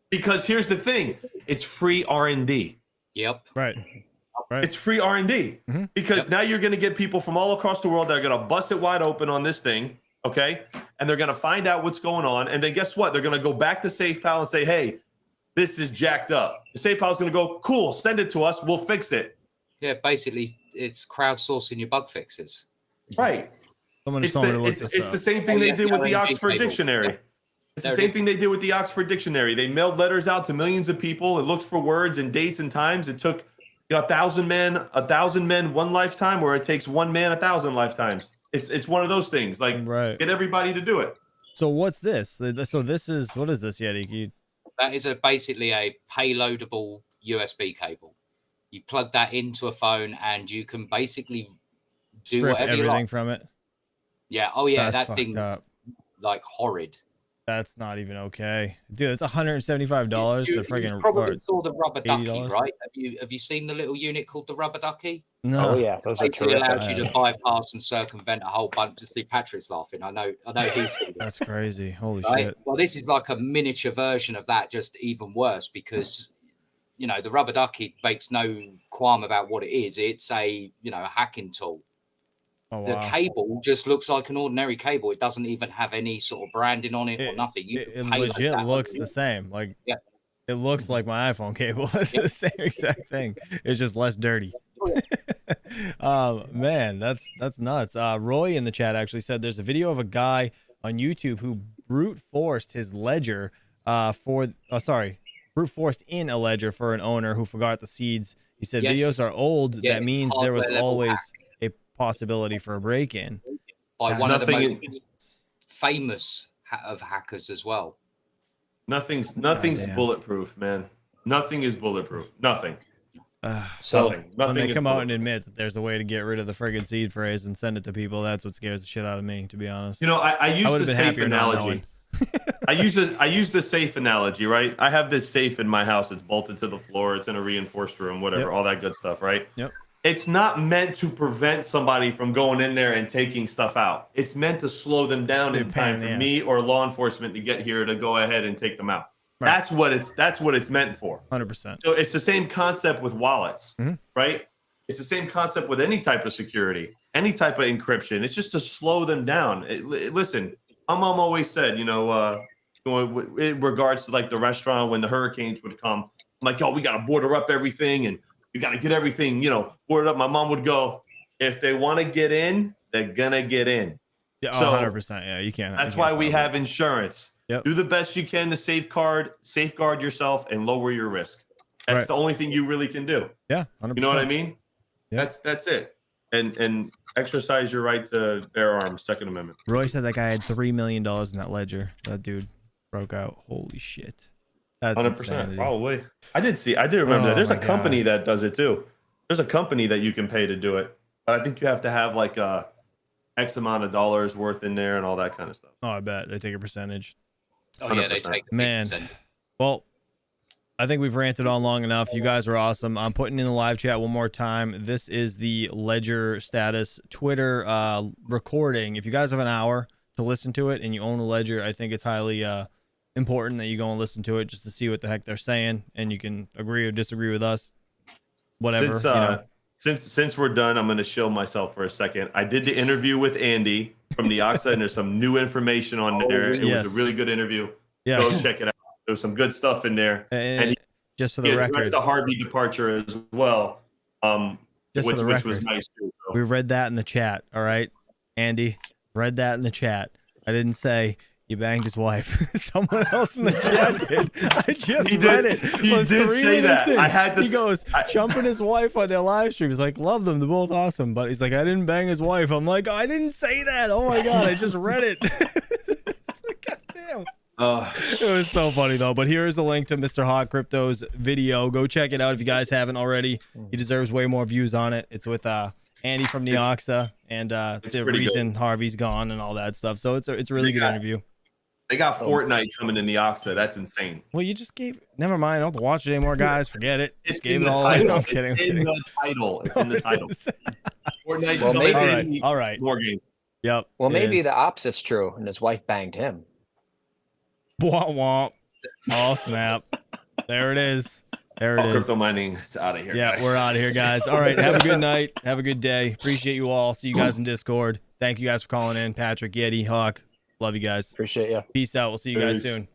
Because here's the thing. It's free R&D. Yep. Right. It's free R&D because now you're going to get people from all across the world that are going to bust it wide open on this thing, okay? And they're going to find out what's going on. And then guess what? They're going to go back to SafePal and say, hey, this is jacked up. The SafePal is going to go, cool, send it to us. We'll fix it. Yeah, basically, it's crowdsourcing your bug fixes. Right. It's the same thing they did with the Oxford Dictionary. Yeah. It's the same thing they did with the Oxford Dictionary. They mailed letters out to millions of people. It looked for words and dates and times. It took 1,000 men one lifetime, or it takes one man 1,000 lifetimes. It's one of those things. Like, get everybody to do it. So what's this? So this is, what is this, Yeti? That is basically a payloadable USB cable. You plug that into a phone and you can basically do whatever you like from it. Yeah. Oh yeah, That's that thing's like horrid. That's not even okay, dude. It's $175. You probably saw the rubber ducky, $80. right? Have you seen the little unit called the rubber ducky? No. Oh yeah, those are terrific. It allows you to bypass and circumvent a whole bunch. To see Patrick's laughing. I know he's seen it. That's crazy. Holy right? shit. Well, this is like a miniature version of that, just even worse, because you know, the rubber ducky makes no qualm about what it is. It's a, you know, a hacking tool. Oh, wow. The cable just looks like an ordinary cable. It doesn't even have any sort of branding on it or nothing. It legit looks the same. Like, yeah, it looks like my iPhone cable. It's the same exact thing. It's just less dirty. Man, that's nuts. Roy in the chat actually said there's a video of a guy on YouTube who brute forced his ledger brute forced in a ledger for an owner who forgot the seeds. He said videos are old. That means there was always a possibility for a break-in by one of the most famous of hackers as well. Nothing's bulletproof, man. Nothing is bulletproof. Nothing. Nothing when they come out and admit that there's a way to get rid of the friggin' seed phrase and send it to people, that's what scares the shit out of me, to be honest. You know, I use the safe analogy. I use the safe analogy, right? I have this safe in my house. It's bolted to the floor. It's in a reinforced room, whatever, all that good stuff, right? Yep. It's not meant to prevent somebody from going in there and taking stuff out. It's meant to slow them down in time for me or law enforcement to get here to go ahead and take them out. Right. That's what it's meant for. 100%. So it's the same concept with wallets, right? It's the same concept with any type of security, any type of encryption. It's just to slow them down. Listen, my mom always said, you know, in regards to like the restaurant when the hurricanes would come, I'm like, yo, we got to border up everything and you got to get everything, you know, boarded up. My mom would go, if they want to get in, they're gonna get in. Yeah, so 100%. Yeah, you can't. That's why we have insurance. Yep. Do the best you can to safeguard yourself and lower your risk. That's the only thing you really can do. Yeah, 100%. You know what I mean? Yeah. That's it. And exercise your right to bear arms. Second Amendment. Roy said that guy had $3 million in that ledger. That dude broke out. Holy shit. That's 100%. insanity. Probably. I did remember that. There's a company that does it too. There's a company that you can pay to do it. But I think you have to have like a X amount of dollars worth in there and all that kind of stuff. Oh, I bet they take a percentage. Oh, yeah, they take a man. percentage. Well, I think we've ranted on long enough. You guys are awesome. I'm putting in the live chat one more time. This is the Ledger status Twitter recording. If you guys have an hour to listen to it and you own a Ledger, I think it's highly important that you go and listen to it just to see what the heck they're saying, and you can agree or disagree with us. Whatever. Since we're done, I'm going to show myself for a second. I did the interview with Andy from the Oxa, and there's some new information on there. It was a really good interview. Yeah. Go check it out. There's some good stuff in there. And just for the record, the Harvey departure as well, just which for the record, was nice too. So. We read that in the chat. All right, Andy, read that in the chat. I didn't say you banged his wife. Someone else in the chat did. I just read it. He did say that. I had to. He goes jumping his wife on their live stream. He's like, love them. They're both awesome. But he's like, I didn't bang his wife. I'm like, I didn't say that. Oh my God. I just read it. It's like, God damn. It was so funny though. But here's a link to Mr. Hot Crypto's video. Go check it out if you guys haven't already. He deserves way more views on it. It's with Andy from the Oxa, and the reason good. Harvey's gone and all that stuff. So it's a really good interview. They got Fortnite coming in the Oxa. That's insane. Well, you just gave. Never mind. I don't have to watch it anymore, guys. Forget it. It's gave in it all. Title. I'm kidding. It's in the title. It's in the title. Fortnite's coming in. All right. More game. Yep. Well, maybe the opposite's true, and his wife banged him. Womp womp. Oh snap! There it is. There it is. Crypto mining is out of here. Yeah, we're out of here, guys. All right. Have a good night. Have a good day. Appreciate you all. See you guys in Discord. Thank you guys for calling in. Patrick, Yeti, Hawk. Love you guys. Appreciate you. Peace out. We'll see you guys soon.